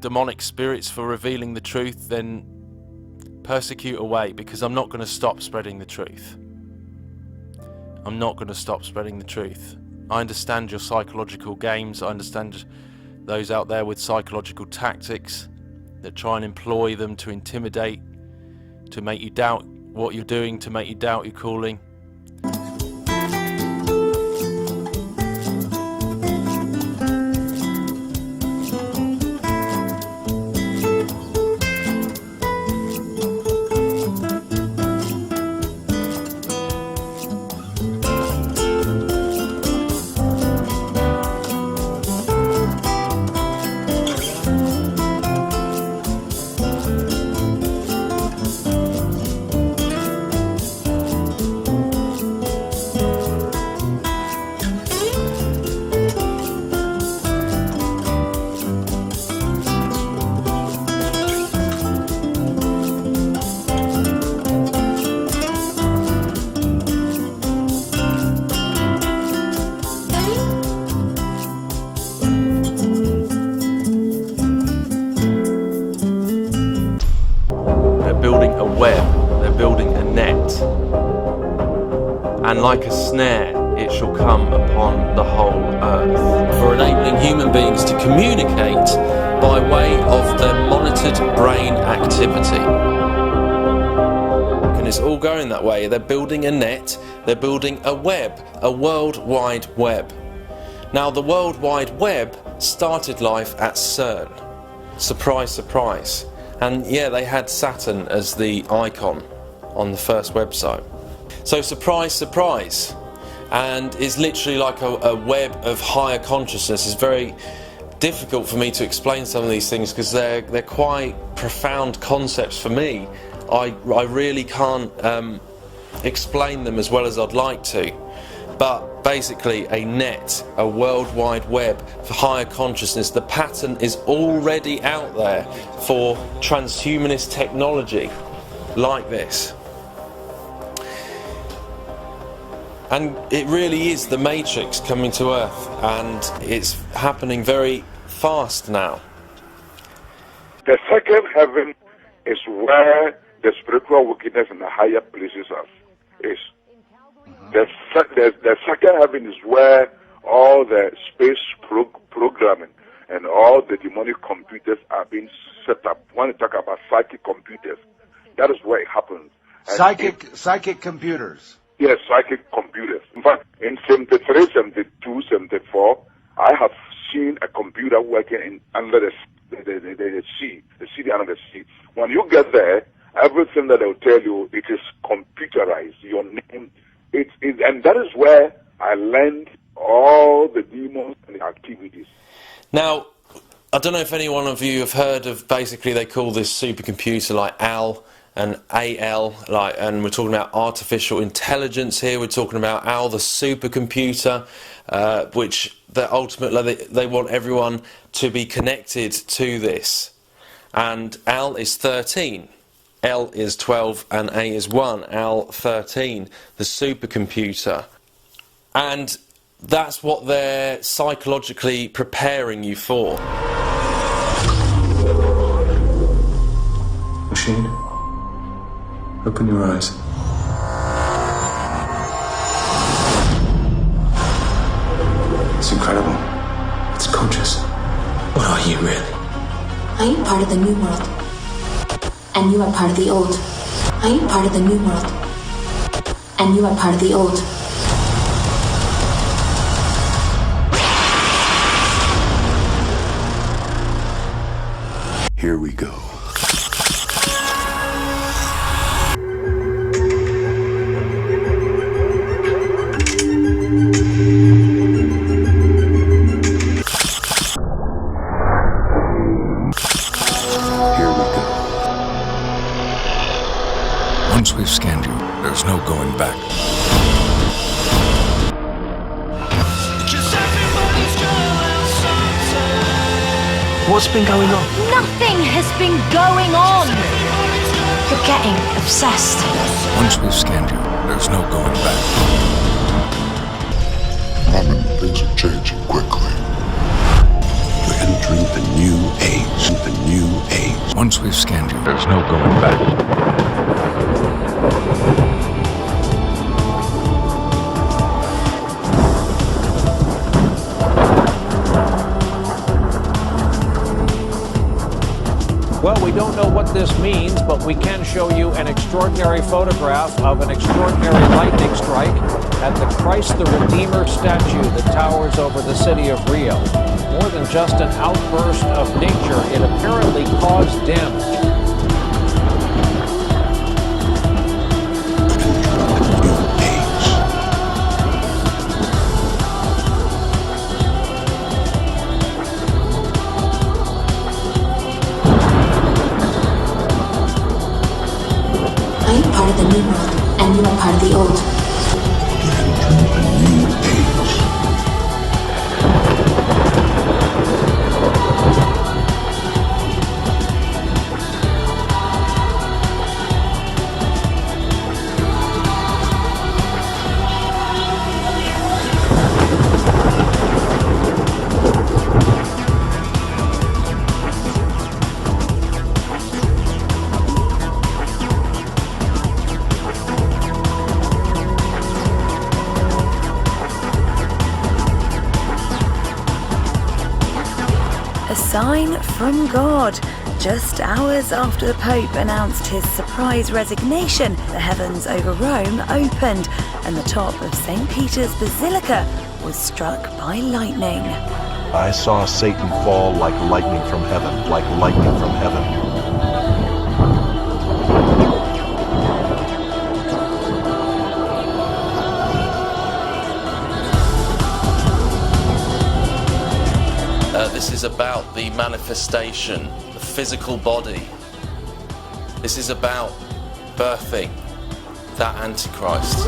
demonic spirits for revealing the truth, then persecute away, because I'm not going to stop spreading the truth. I'm not going to stop spreading the truth. I understand your psychological games. I understand those out there with psychological tactics that try and employ them to intimidate, to make you doubt what you're doing, to make you doubt your calling. Building a web, they're building a net, and like a snare it shall come upon the whole earth, for enabling human beings to communicate by way of their monitored brain activity. And it's all going that way. They're building a net, they're building a web, a World Wide Web. Now the World Wide Web started life at CERN. Surprise, surprise. And yeah, they had Saturn as the icon on the first website. So surprise, surprise. And it's literally like a web of higher consciousness. It's very difficult for me to explain some of these things because they're quite profound concepts for me. I really can't explain them as well as I'd like to. But basically a net, a worldwide web for higher consciousness. The pattern is already out there for transhumanist technology like this. And it really is the Matrix coming to Earth, and it's happening very fast now. The second heaven is where the spiritual wickedness in the higher places is. The second heaven is where all the space programming and all the demonic computers are being set up. When you talk about psychic computers, that is where it happens. Psychic computers. Yes, psychic computers. In fact, in 73, 72, 74, I have seen a computer working under the sea, the city under the sea. When you get there, everything that they'll tell you, it is computerized. Your name, and that is where I learned all the demons and the activities. Now, I don't know if any one of you have heard of, basically they call this supercomputer like AL and AL, and we're talking about artificial intelligence here. We're talking about AL, the supercomputer, which ultimately they want everyone to be connected to this. And AL is 13, L is 12, and A is 1. AL 13, the supercomputer. And that's what they're psychologically preparing you for. Machine, open your eyes. It's incredible. It's conscious. What are you really? I am part of the new world. And you are part of the old. I am part of the new world. And you are part of the old. Here we go. Once we've scanned you, there's no going back. What's been going on? Nothing has been going on! You're getting obsessed. Once we've scanned you, there's no going back. Things are changing quickly. We're entering the new age. The new age. Once we've scanned you, there's no going back. Well, we don't know what this means, but we can show you an extraordinary photograph of an extraordinary lightning strike at the Christ the Redeemer statue that towers over the city of Rio. More than just an outburst of nature, it apparently caused damage. I am part of the new world, and you are part of the old. A sign from God. Just hours after the Pope announced his surprise resignation, the heavens over Rome opened and the top of St. Peter's Basilica was struck by lightning. I saw Satan fall like lightning from heaven, like lightning from heaven. This is about the manifestation, the physical body. This is about birthing that Antichrist.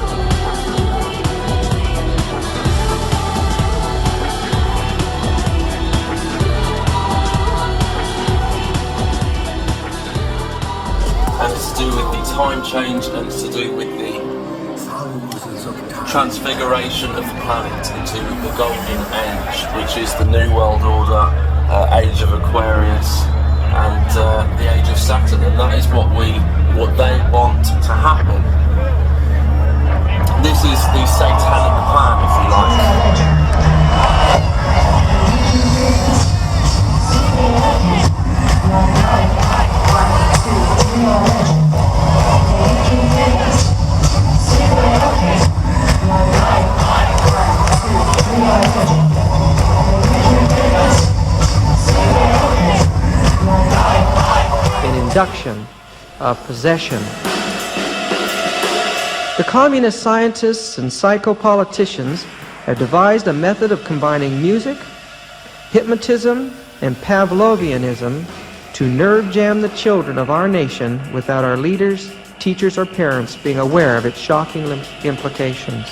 time change, and it's to do with the transfiguration of the planet into the golden age, which is the New World Order, age of Aquarius, and the age of Saturn, and that is what they want to happen. This is the satanic plan, if you like. An induction of possession. The communist scientists and psychopoliticians have devised a method of combining music, hypnotism, and Pavlovianism to nerve jam the children of our nation without our leaders, teachers, or parents being aware of its shocking implications.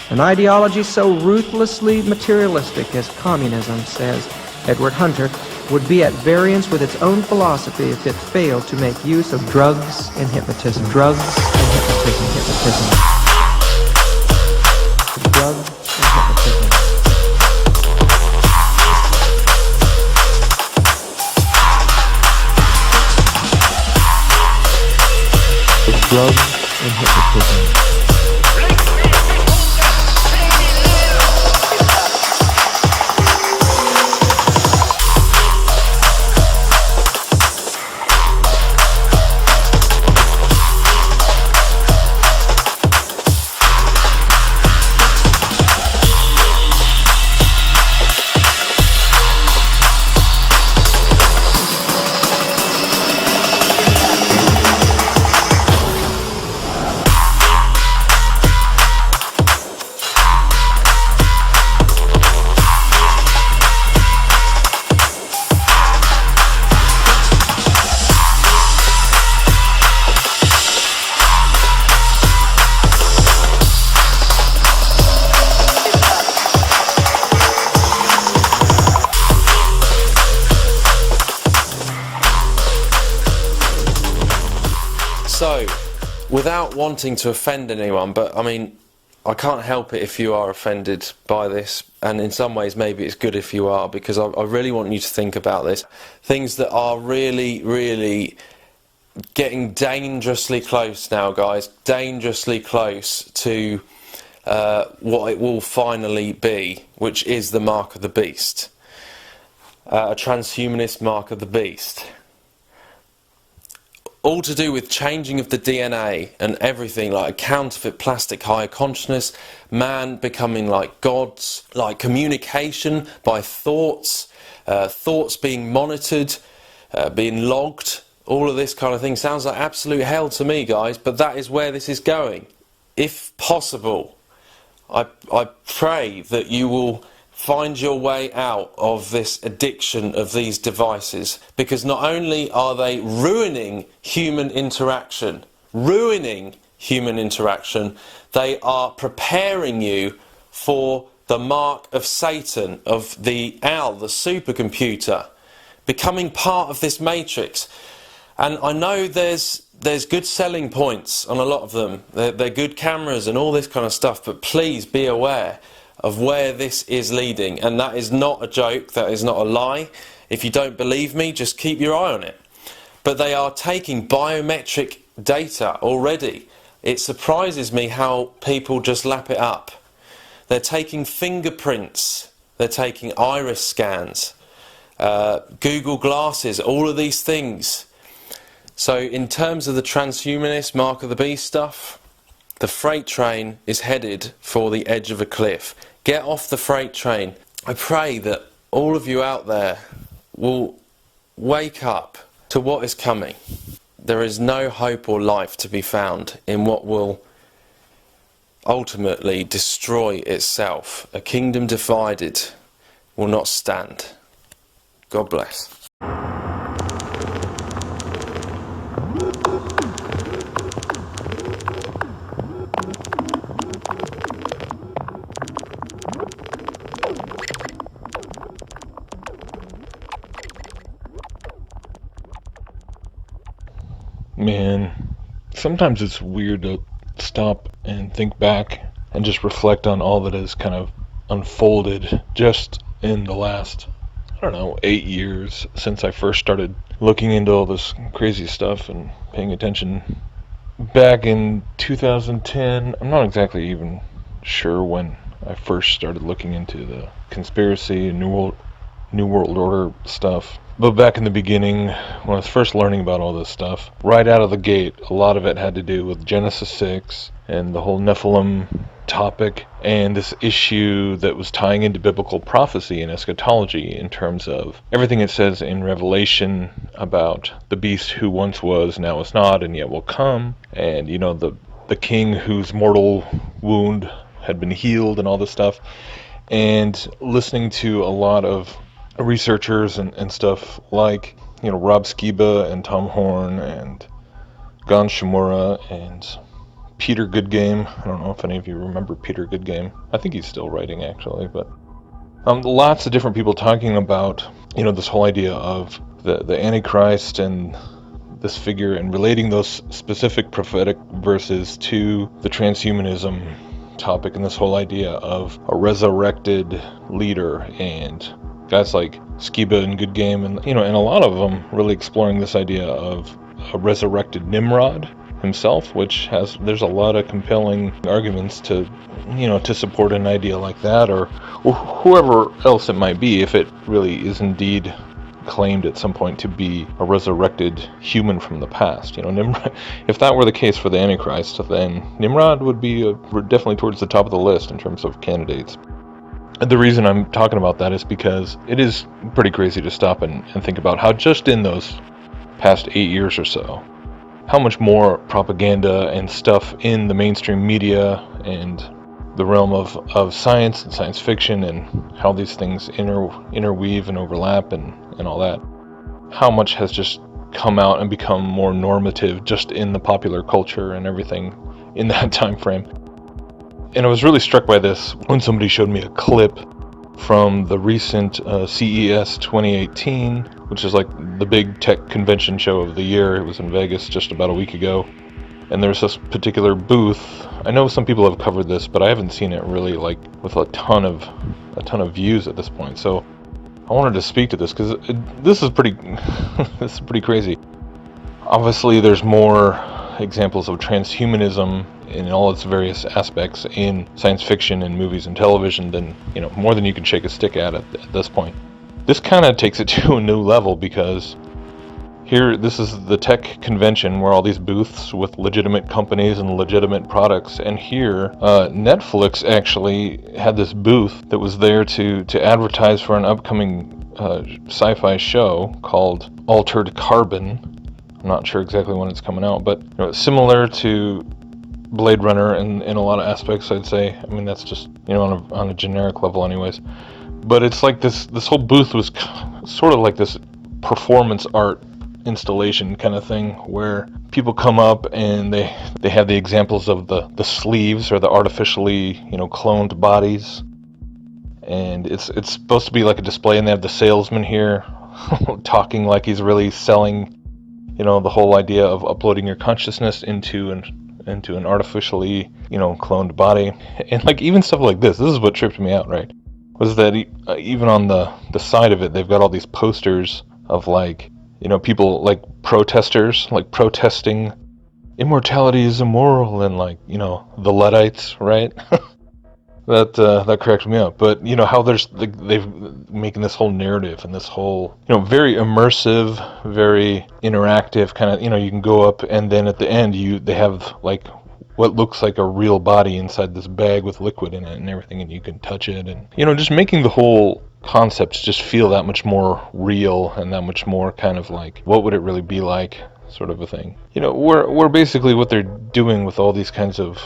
An ideology so ruthlessly materialistic as communism, says Edward Hunter, would be at variance with its own philosophy if it failed to make use of drugs and hypnotism. Drugs and hypnotism. Hypnotism. Drugs and hypnotism. Drugs and hypnotism. So, without wanting to offend anyone, but I mean, I can't help it if you are offended by this, and in some ways maybe it's good if you are, because I really want you to think about this. Things that are really, really getting dangerously close now, guys, dangerously close to what it will finally be, which is the mark of the beast. A transhumanist mark of the beast. All to do with changing of the DNA and everything, like a counterfeit plastic higher consciousness, man becoming like gods, like communication by thoughts, thoughts being monitored, being logged, all of this kind of thing. Sounds like absolute hell to me, guys, but that is where this is going. If possible, I pray that you will find your way out of this addiction of these devices, because not only are they ruining human interaction, they are preparing you for the mark of Satan, of the owl, the supercomputer, becoming part of this matrix. And I know there's good selling points on a lot of them. They're good cameras and all this kind of stuff, but please be aware of where this is leading. And that is not a joke, that is not a lie. If you don't believe me, just keep your eye on it. But they are taking biometric data already. It surprises me how people just lap it up. They're taking fingerprints, they're taking iris scans, Google glasses, all of these things. So in terms of the transhumanist mark of the beast stuff, the freight train is headed for the edge of a cliff. Get off the freight train. I pray that all of you out there will wake up to what is coming. There is no hope or life to be found in what will ultimately destroy itself. A kingdom divided will not stand. God bless. Man, sometimes it's weird to stop and think back and just reflect on all that has kind of unfolded just in the last, 8 years since I first started looking into all this crazy stuff and paying attention. Back in 2010, I'm not exactly even sure when I first started looking into the conspiracy and New World Order stuff. But back in the beginning, when I was first learning about all this stuff, right out of the gate, a lot of it had to do with Genesis 6 and the whole Nephilim topic, and this issue that was tying into biblical prophecy and eschatology in terms of everything it says in Revelation about the beast who once was, now is not, and yet will come, and the king whose mortal wound had been healed and all this stuff. And listening to a lot of researchers and stuff like Rob Skiba and Tom Horn and Gon Shimura and Peter Goodgame. I don't know if any of you remember Peter Goodgame. I think he's still writing, actually, but lots of different people talking about this whole idea of the Antichrist and this figure, and relating those specific prophetic verses to the transhumanism topic, and this whole idea of a resurrected leader, and guys like Skiba and Goodgame, and and a lot of them really exploring this idea of a resurrected Nimrod himself, which there's a lot of compelling arguments to support an idea like that, or whoever else it might be, if it really is indeed claimed at some point to be a resurrected human from the past. Nimrod, if that were the case for the Antichrist, then Nimrod would be definitely towards the top of the list in terms of candidates. And the reason I'm talking about that is because it is pretty crazy to stop and think about how just in those past 8 years or so, how much more propaganda and stuff in the mainstream media and the realm of science and science fiction, and how these things interweave and overlap and all that, how much has just come out and become more normative just in the popular culture and everything in that time frame. And I was really struck by this when somebody showed me a clip from the recent CES 2018, which is like the big tech convention show of the year. It was in Vegas just about a week ago. And there's this particular booth. I know some people have covered this, but I haven't seen it really with a ton of views at this point. So I wanted to speak to this because this is pretty this is pretty crazy. Obviously, there's more examples of transhumanism in all its various aspects in science fiction and movies and television than more than you can shake a stick at this point. This kind of takes it to a new level, because here, this is the tech convention where all these booths with legitimate companies and legitimate products, and here Netflix actually had this booth that was there to advertise for an upcoming sci-fi show called Altered Carbon. I'm not sure exactly when it's coming out, but it's similar to Blade Runner in a lot of aspects, I'd say. I mean, that's just on a generic level anyways. But it's like this whole booth was sort of like this performance art installation kind of thing, where people come up and they have the examples of the sleeves, or the artificially cloned bodies, and it's supposed to be like a display, and they have the salesman here talking like he's really selling the whole idea of uploading your consciousness into an artificially cloned body. And like even stuff like this is what tripped me out, right? Was that even on the side of it, they've got all these posters of people like protesters, like protesting immortality is immoral, and the Luddites, right? that cracked me up. But how they've making this whole narrative and this whole very immersive, very interactive kind of you can go up, and then at the end they have like what looks like a real body inside this bag with liquid in it and everything, and you can touch it, and just making the whole concepts just feel that much more real and that much more kind of like, what would it really be like, sort of a thing. We're basically what they're doing with all these types of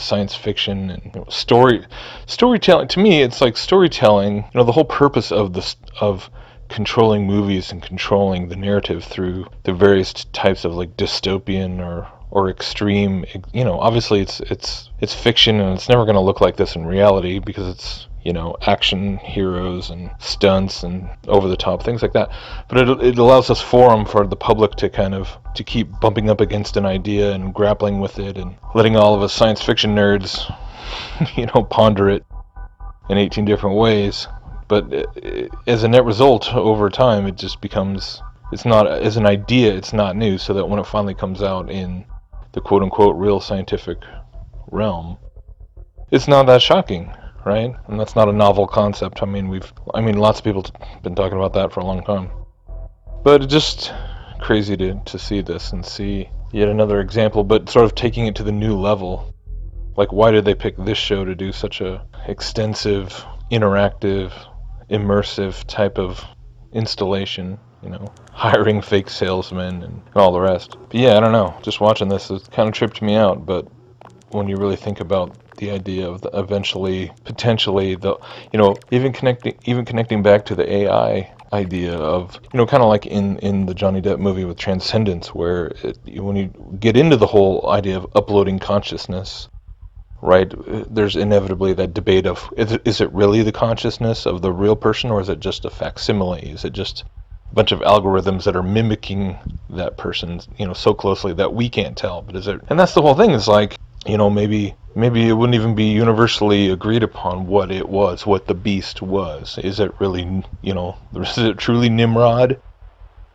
science fiction and storytelling. To me, it's like storytelling. The whole purpose of controlling movies and controlling the narrative through the various types of like dystopian or extreme. Obviously it's fiction, and it's never going to look like this in reality, because it's you know, action heroes and stunts and over-the-top things like that. But it allows us forum for the public to kind of to keep bumping up against an idea and grappling with it and letting all of us science fiction nerds, you know, ponder it in 18 different ways. But as a net result, over time, it just becomes, it's not, as an idea, it's not new, so that when it finally comes out in the quote-unquote real scientific realm, it's not that shocking, right? And that's not a novel concept. I mean, lots of people have been talking about that for a long time. But it's just crazy to see this and see yet another example, but sort of taking it to the new level. Like, why did they pick this show to do such a extensive, interactive, immersive type of installation, you know, hiring fake salesmen and all the rest. But yeah, I don't know, just watching this, it kind of tripped me out. But when you really think about the idea of eventually, potentially, you know, even connecting back to the AI idea of, you know, kind of like in the Johnny Depp movie with Transcendence, where when you get into the whole idea of uploading consciousness, right, there's inevitably that debate of, is it really the consciousness of the real person, or is it just a facsimile? Is it just a bunch of algorithms that are mimicking that person, you know, so closely that we can't tell? But is it, and that's the whole thing, is like, you know, maybe it wouldn't even be universally agreed upon what it was, what the beast was. Is it really, you know, is it truly Nimrod?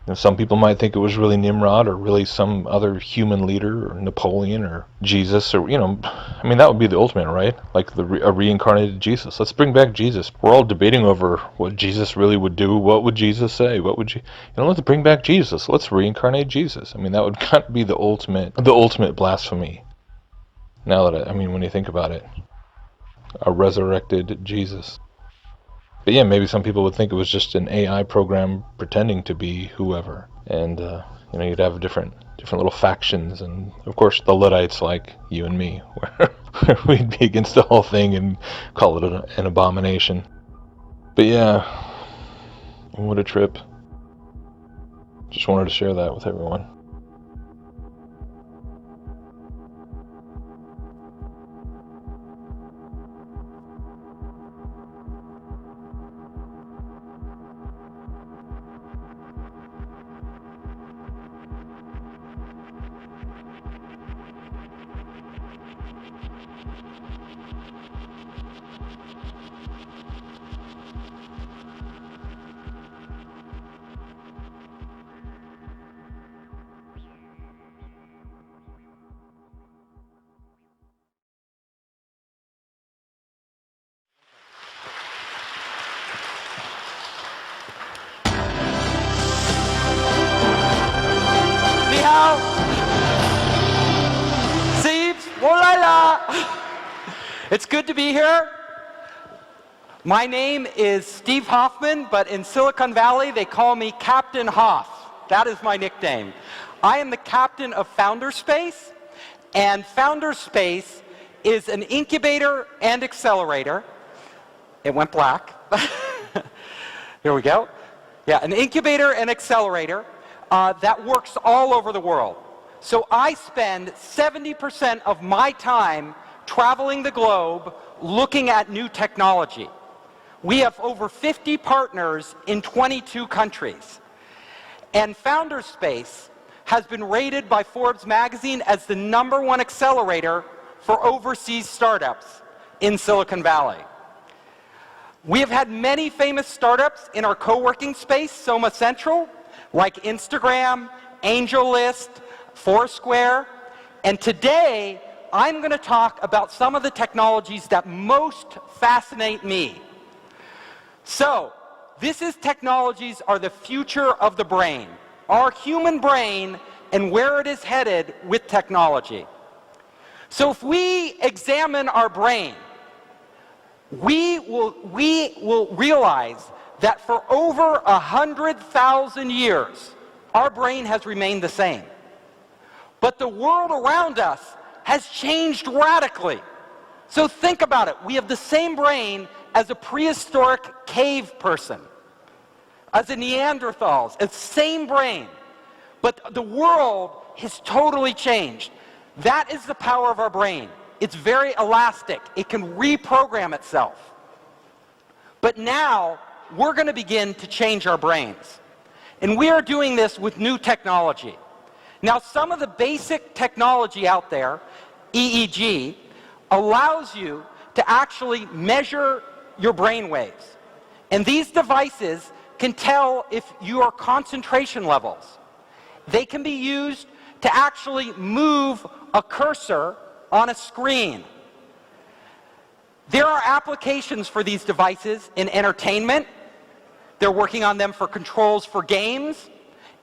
And some people might think it was really Nimrod, or really some other human leader, or Napoleon, or Jesus, or, you know, I mean, that would be the ultimate, right? Like a reincarnated Jesus. Let's bring back Jesus. We're all debating over what Jesus really would do. What would Jesus say? What would you know, let's bring back Jesus. Let's reincarnate Jesus. I mean, that would kind of be the ultimate blasphemy. Now that, I mean, when you think about it, a resurrected Jesus. But yeah, maybe some people would think it was just an AI program pretending to be whoever, and you know, you'd have different little factions, and of course the Luddites like you and me, where we'd be against the whole thing and call it an abomination. But yeah, what a trip. Just wanted to share that with everyone. It's good to be here. My name is Steve Hoffman, but in Silicon Valley they call me Captain Hoff. That is my nickname. I am the captain of Founderspace, and Founderspace is an incubator and accelerator. It went black. Here we go. Yeah, an incubator and accelerator that works all over the world. So I spend 70% of my time traveling the globe looking at new technology. We have over 50 partners in 22 countries. And Founderspace has been rated by Forbes magazine as the #1 accelerator for overseas startups in Silicon Valley. We have had many famous startups in our co-working space, Soma Central, like Instagram, AngelList, Foursquare, and today I'm going to talk about some of the technologies that most fascinate me. So, technologies are the future of the brain, our human brain, and where it is headed with technology. So if we examine our brain, we will realize that for over 100,000 years, our brain has remained the same. But the world around us has changed radically. So think about it. We have the same brain as a prehistoric cave person, as a Neanderthals, it's the same brain. But the world has totally changed. That is the power of our brain. It's very elastic. It can reprogram itself. But now, we're going to begin to change our brains. And we are doing this with new technology. Now, some of the basic technology out there, EEG, allows you to actually measure your brain waves. And these devices can tell if your concentration levels. They can be used to actually move a cursor on a screen. There are applications for these devices in entertainment. They're working on them for controls for games.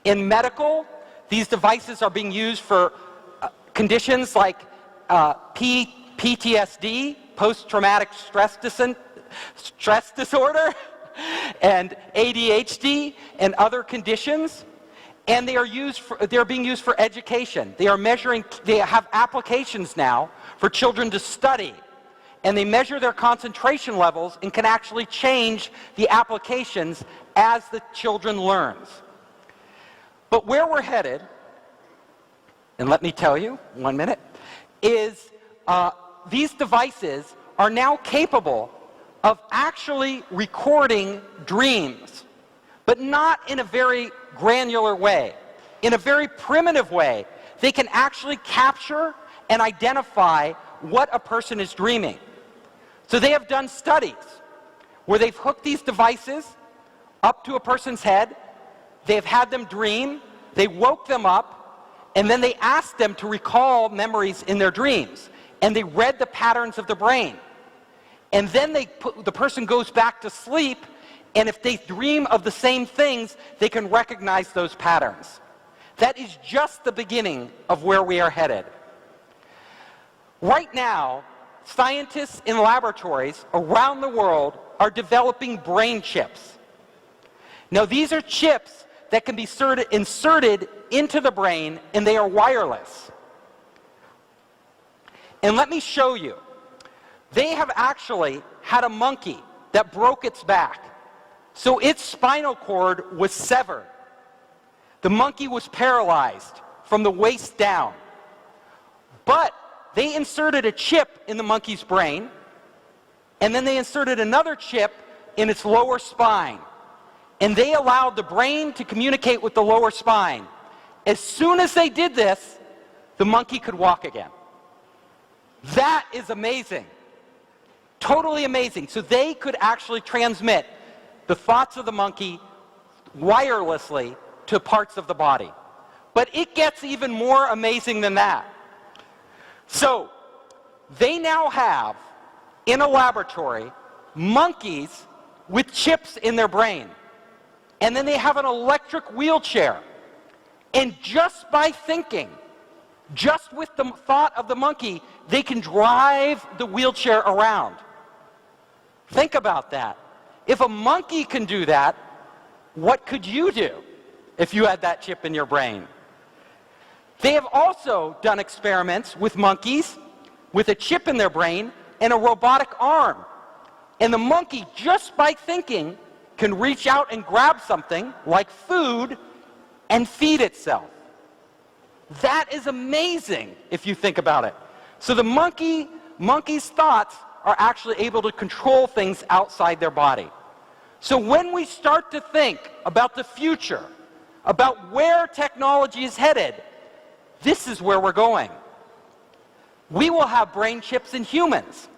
In medical, these devices are being used for conditions like PTSD, post-traumatic stress disorder, and ADHD, and other conditions. And they're being used for education. They have applications now for children to study. And they measure their concentration levels and can actually change the applications as the children learns. But where we're headed, and let me tell you, 1 minute, is these devices are now capable of actually recording dreams, but not in a very granular way. In a very primitive way, they can actually capture and identify what a person is dreaming. So they have done studies where they've hooked these devices up to a person's head, they've had them dream, they woke them up, and then they asked them to recall memories in their dreams. And they read the patterns of the brain. And then the person goes back to sleep, and if they dream of the same things, they can recognize those patterns. That is just the beginning of where we are headed. Right now, scientists in laboratories around the world are developing brain chips. Now, these are chips that can be inserted into the brain, and they are wireless. And let me show you. They have actually had a monkey that broke its back. So its spinal cord was severed. The monkey was paralyzed from the waist down. But they inserted a chip in the monkey's brain, and then they inserted another chip in its lower spine. And they allowed the brain to communicate with the lower spine. As soon as they did this, the monkey could walk again. That is amazing. Totally amazing. So they could actually transmit the thoughts of the monkey wirelessly to parts of the body. But it gets even more amazing than that. So they now have, in a laboratory, monkeys with chips in their brain. And then they have an electric wheelchair. And just by thinking, just with the thought of the monkey, they can drive the wheelchair around. Think about that. If a monkey can do that, what could you do if you had that chip in your brain? They have also done experiments with monkeys with a chip in their brain and a robotic arm. And the monkey, just by thinking, can reach out and grab something like food and feed itself. That is amazing if you think about it. So the monkey's thoughts are actually able to control things outside their body. So when we start to think about the future, about where technology is headed, this is where we're going. We will have brain chips in humans.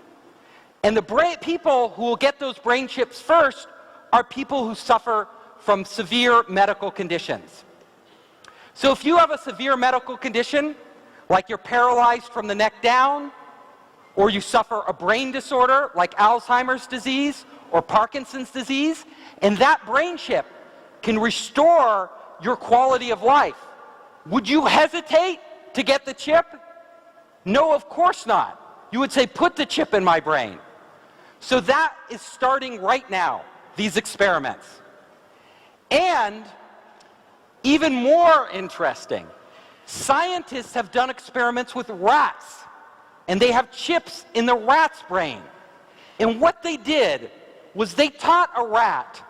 And the people who will get those brain chips first are people who suffer from severe medical conditions. So if you have a severe medical condition, like you're paralyzed from the neck down, or you suffer a brain disorder like Alzheimer's disease or Parkinson's disease, and that brain chip can restore your quality of life, would you hesitate to get the chip? No, of course not. You would say, put the chip in my brain. So that is starting right now, these experiments. And even more interesting, scientists have done experiments with rats, and they have chips in the rat's brain. And what they did was they taught a rat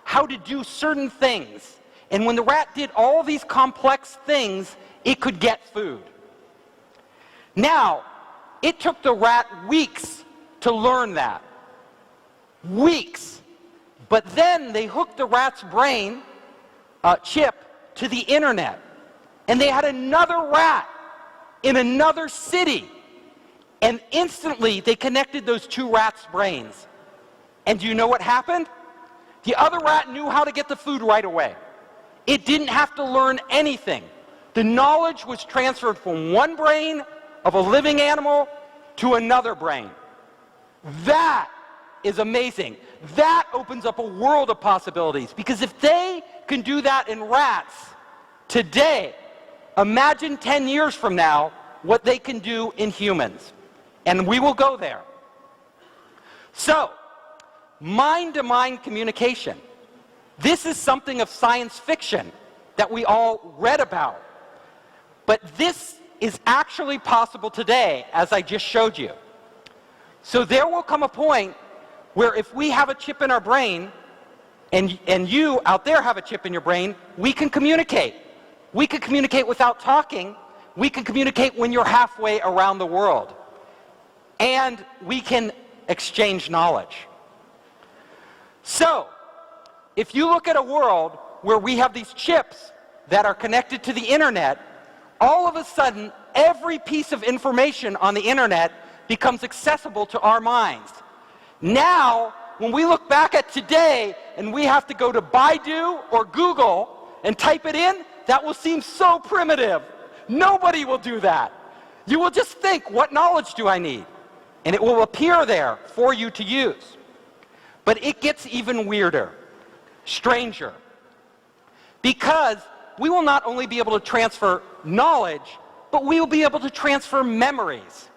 how to do certain things. And when the rat did all these complex things, it could get food. Now, it took the rat weeks to learn that. Weeks. But then they hooked the rat's brain chip to the internet. And they had another rat in another city. And instantly they connected those two rats' brains. And do you know what happened? The other rat knew how to get the food right away. It didn't have to learn anything. The knowledge was transferred from one brain of a living animal to another brain. That is amazing. That opens up a world of possibilities, because if they can do that in rats today, imagine 10 years from now what they can do in humans. And we will go there. So, mind-to-mind communication. This is something of science fiction that we all read about. But this is actually possible today, as I just showed you. So there will come a point where if we have a chip in our brain, and you out there have a chip in your brain, we can communicate. We can communicate without talking. We can communicate when you're halfway around the world. And we can exchange knowledge. So, if you look at a world where we have these chips that are connected to the internet, all of a sudden, every piece of information on the internet becomes accessible to our minds. Now, when we look back at today and we have to go to Baidu or Google and type it in, that will seem so primitive. Nobody will do that. You will just think, what knowledge do I need? And it will appear there for you to use. But it gets even weirder, stranger. Because we will not only be able to transfer knowledge, but we will be able to transfer memories.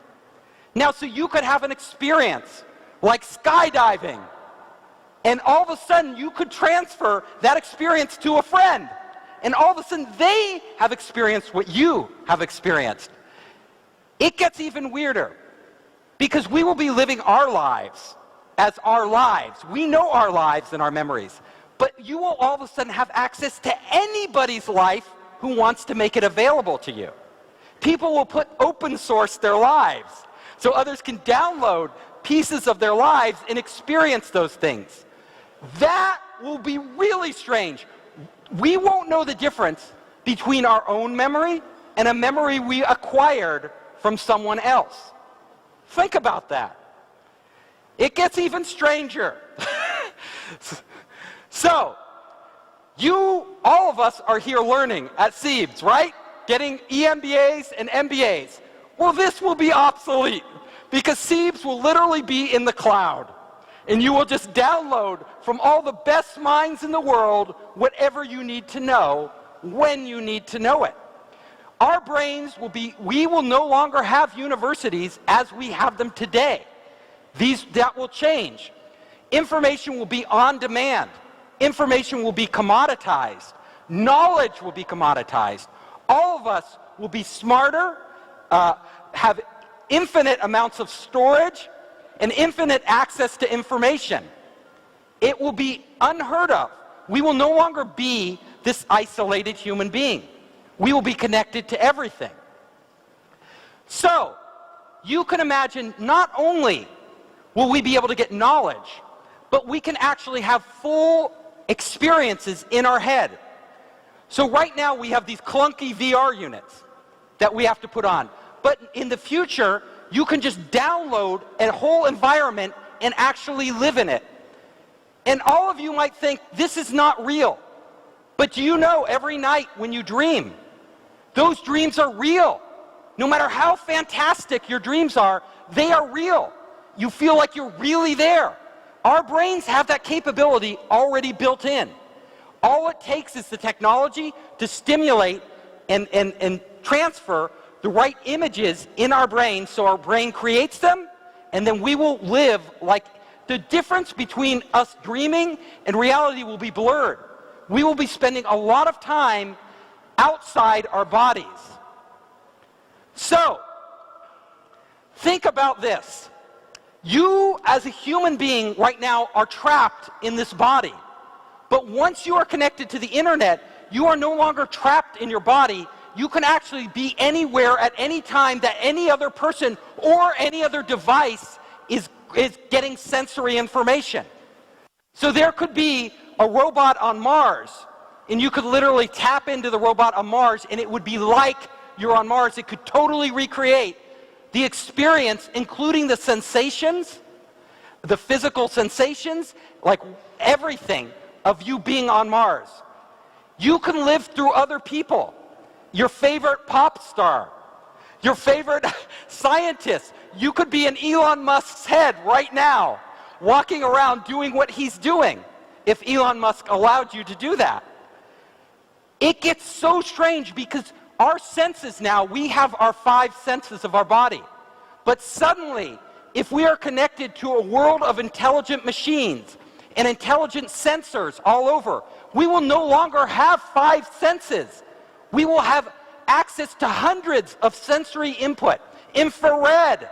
Now, so you could have an experience like skydiving, and all of a sudden you could transfer that experience to a friend, and all of a sudden they have experienced what you have experienced. It gets even weirder, because we will be living our lives as our lives. We know our lives and our memories. But you will all of a sudden have access to anybody's life who wants to make it available to you. People will open source their lives so others can download pieces of their lives and experience those things. That will be really strange. We won't know the difference between our own memory and a memory we acquired from someone else. Think about that. It gets even stranger. So, all of us are here learning at SEEBS, right? Getting EMBAs and MBAs. Well, this will be obsolete, because SEEBS will literally be in the cloud. And you will just download from all the best minds in the world whatever you need to know, when you need to know it. Our brains we will no longer have universities as we have them today. That will change. Information will be on demand. Information will be commoditized. Knowledge will be commoditized. All of us will be smarter, have infinite amounts of storage, and infinite access to information. It will be unheard of. We will no longer be this isolated human being. We will be connected to everything. So, you can imagine, not only will we be able to get knowledge, but we can actually have full experiences in our head. So right now we have these clunky VR units that we have to put on. But in the future, you can just download a whole environment and actually live in it. And all of you might think, this is not real. But do you know, every night when you dream, those dreams are real. No matter how fantastic your dreams are, they are real. You feel like you're really there. Our brains have that capability already built in. All it takes is the technology to stimulate and transfer the right images in our brain, so our brain creates them, and then we will live like the difference between us dreaming and reality will be blurred. We will be spending a lot of time outside our bodies. So, think about this. You, as a human being right now, are trapped in this body. But once you are connected to the internet, you are no longer trapped in your body. You can actually be anywhere at any time that any other person or any other device is getting sensory information. So there could be a robot on Mars, and you could literally tap into the robot on Mars, and it would be like you're on Mars. It could totally recreate the experience, including the sensations, the physical sensations, like everything of you being on Mars. You can live through other people, your favorite pop star, your favorite scientist. You could be in Elon Musk's head right now, walking around doing what he's doing, if Elon Musk allowed you to do that. It gets so strange because our senses now, we have our 5 senses of our body. But suddenly, if we are connected to a world of intelligent machines and intelligent sensors all over, we will no longer have 5 senses. We will have access to hundreds of sensory input, infrared,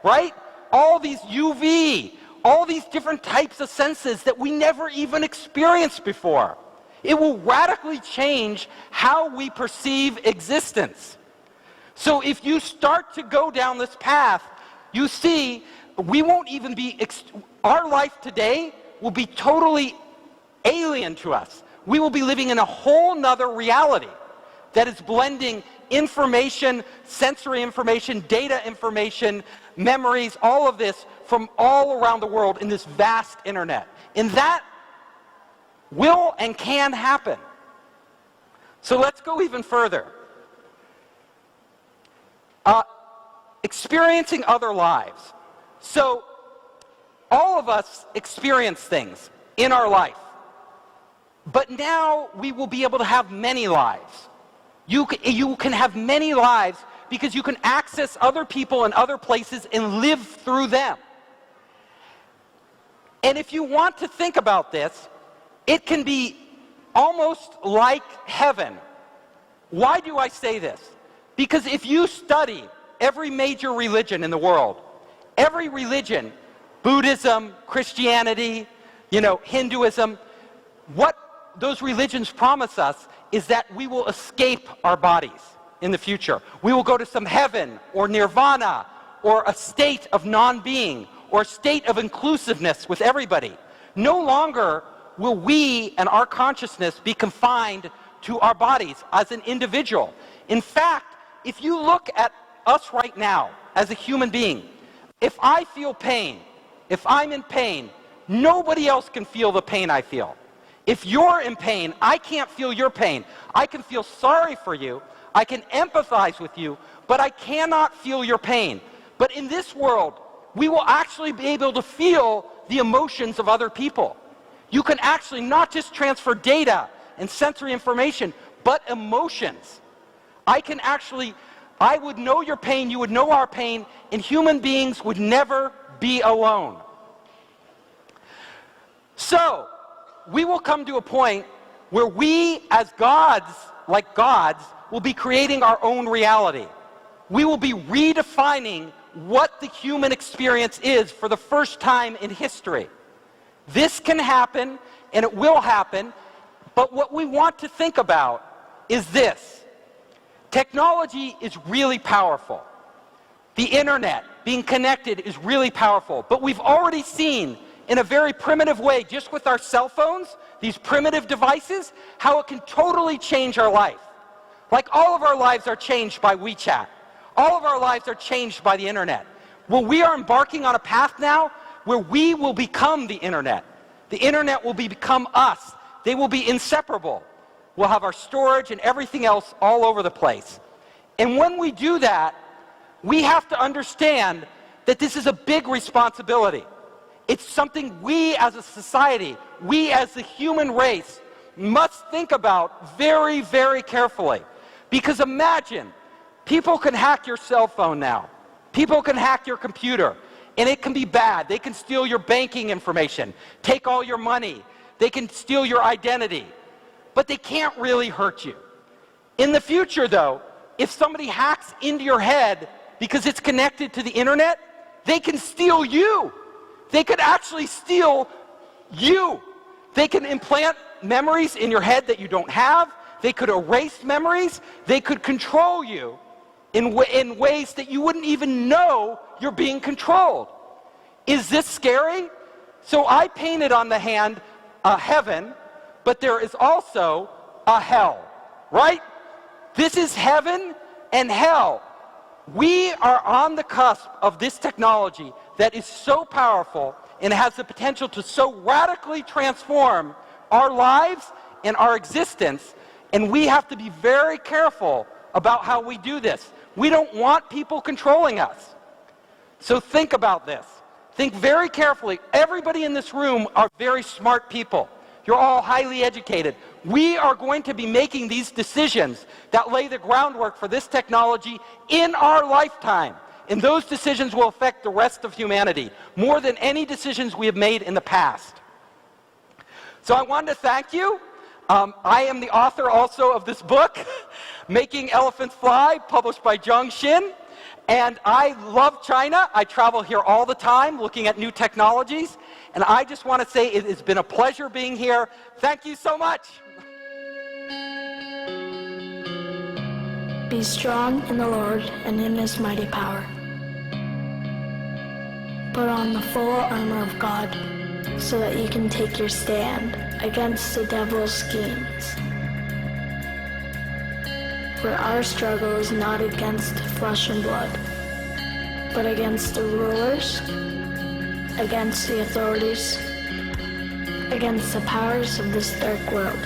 right? All these UV, all these different types of senses that we never even experienced before. It will radically change how we perceive existence. So if you start to go down this path, you see, we won't even be, our life today will be totally alien to us. We will be living in a whole nother reality that is blending information, sensory information, data information, memories, all of this from all around the world in this vast internet. And that will and can happen. So let's go even further. Experiencing other lives. So all of us experience things in our life. But now we will be able to have many lives. You can have many lives because you can access other people and other places and live through them. And if you want to think about this, it can be almost like heaven. Why do I say this? Because if you study every major religion in the world, every religion, Buddhism, Christianity, Hinduism, what those religions promise us is that we will escape our bodies in the future. We will go to some heaven or nirvana or a state of non-being or a state of inclusiveness with everybody. No longer will we and our consciousness be confined to our bodies as an individual. In fact, if you look at us right now as a human being, if I feel pain, if I'm in pain, nobody else can feel the pain I feel. If you're in pain, I can't feel your pain. I can feel sorry for you, I can empathize with you, but I cannot feel your pain. But in this world, we will actually be able to feel the emotions of other people. You can actually not just transfer data and sensory information, but emotions. I would know your pain, you would know our pain, and human beings would never be alone. So, we will come to a point where we, as gods, like gods, will be creating our own reality. We will be redefining what the human experience is for the first time in history. This can happen, and it will happen, but what we want to think about is this. Technology is really powerful. The internet, being connected, is really powerful. But we've already seen, in a very primitive way, just with our cell phones, these primitive devices, how it can totally change our life. Like all of our lives are changed by WeChat. All of our lives are changed by the internet. Well, we are embarking on a path now where we will become the internet. The internet will become us. They will be inseparable. We'll have our storage and everything else all over the place. And when we do that, we have to understand that this is a big responsibility. It's something we as a society, we as the human race, must think about very, very carefully. Because imagine, people can hack your cell phone now. People can hack your computer, and it can be bad. They can steal your banking information, take all your money. They can steal your identity, but they can't really hurt you. In the future, though, if somebody hacks into your head because it's connected to the internet, they can steal you. They could actually steal you. They can implant memories in your head that you don't have. They could erase memories. They could control you in ways that you wouldn't even know you're being controlled. Is this scary? So I painted on the hand a heaven, but there is also a hell, right? This is heaven and hell. We are on the cusp of this technology that is so powerful and has the potential to so radically transform our lives and our existence, and we have to be very careful about how we do this. We don't want people controlling us. So think about this. Think very carefully. Everybody in this room are very smart people. You're all highly educated. We are going to be making these decisions that lay the groundwork for this technology in our lifetime. And those decisions will affect the rest of humanity more than any decisions we have made in the past. So I wanted to thank you. I am the author also of this book, Making Elephants Fly, published by Zhang Xin. And I love China. I travel here all the time looking at new technologies. And I just want to say it has been a pleasure being here. Thank you so much. Be strong in the Lord and in his mighty power. Put on the full armor of God so that you can take your stand against the devil's schemes. For our struggle is not against flesh and blood, but against the rulers, against the authorities, against the powers of this dark world,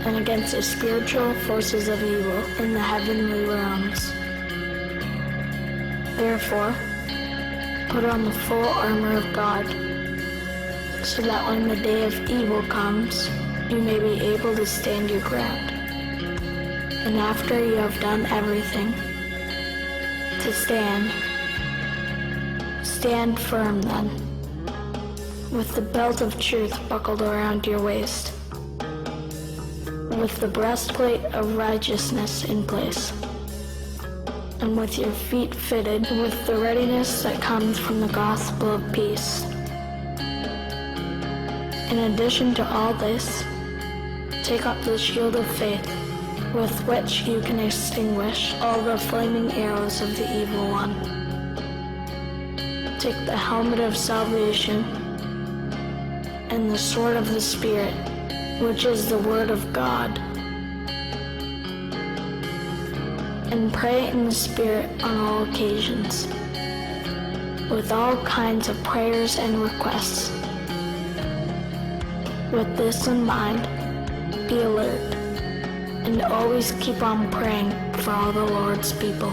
and against the spiritual forces of evil in the heavenly realms. Therefore, put on the full armor of God, so that when the day of evil comes, you may be able to stand your ground. And after you have done everything, to stand firm then, with the belt of truth buckled around your waist, with the breastplate of righteousness in place, and with your feet fitted with the readiness that comes from the gospel of peace. In addition to all this, take up the shield of faith, with which you can extinguish all the flaming arrows of the evil one. Take the helmet of salvation and the sword of the Spirit, which is the word of God, and pray in the Spirit on all occasions, with all kinds of prayers and requests. With this in mind, be alert, and always keep on praying for all the Lord's people.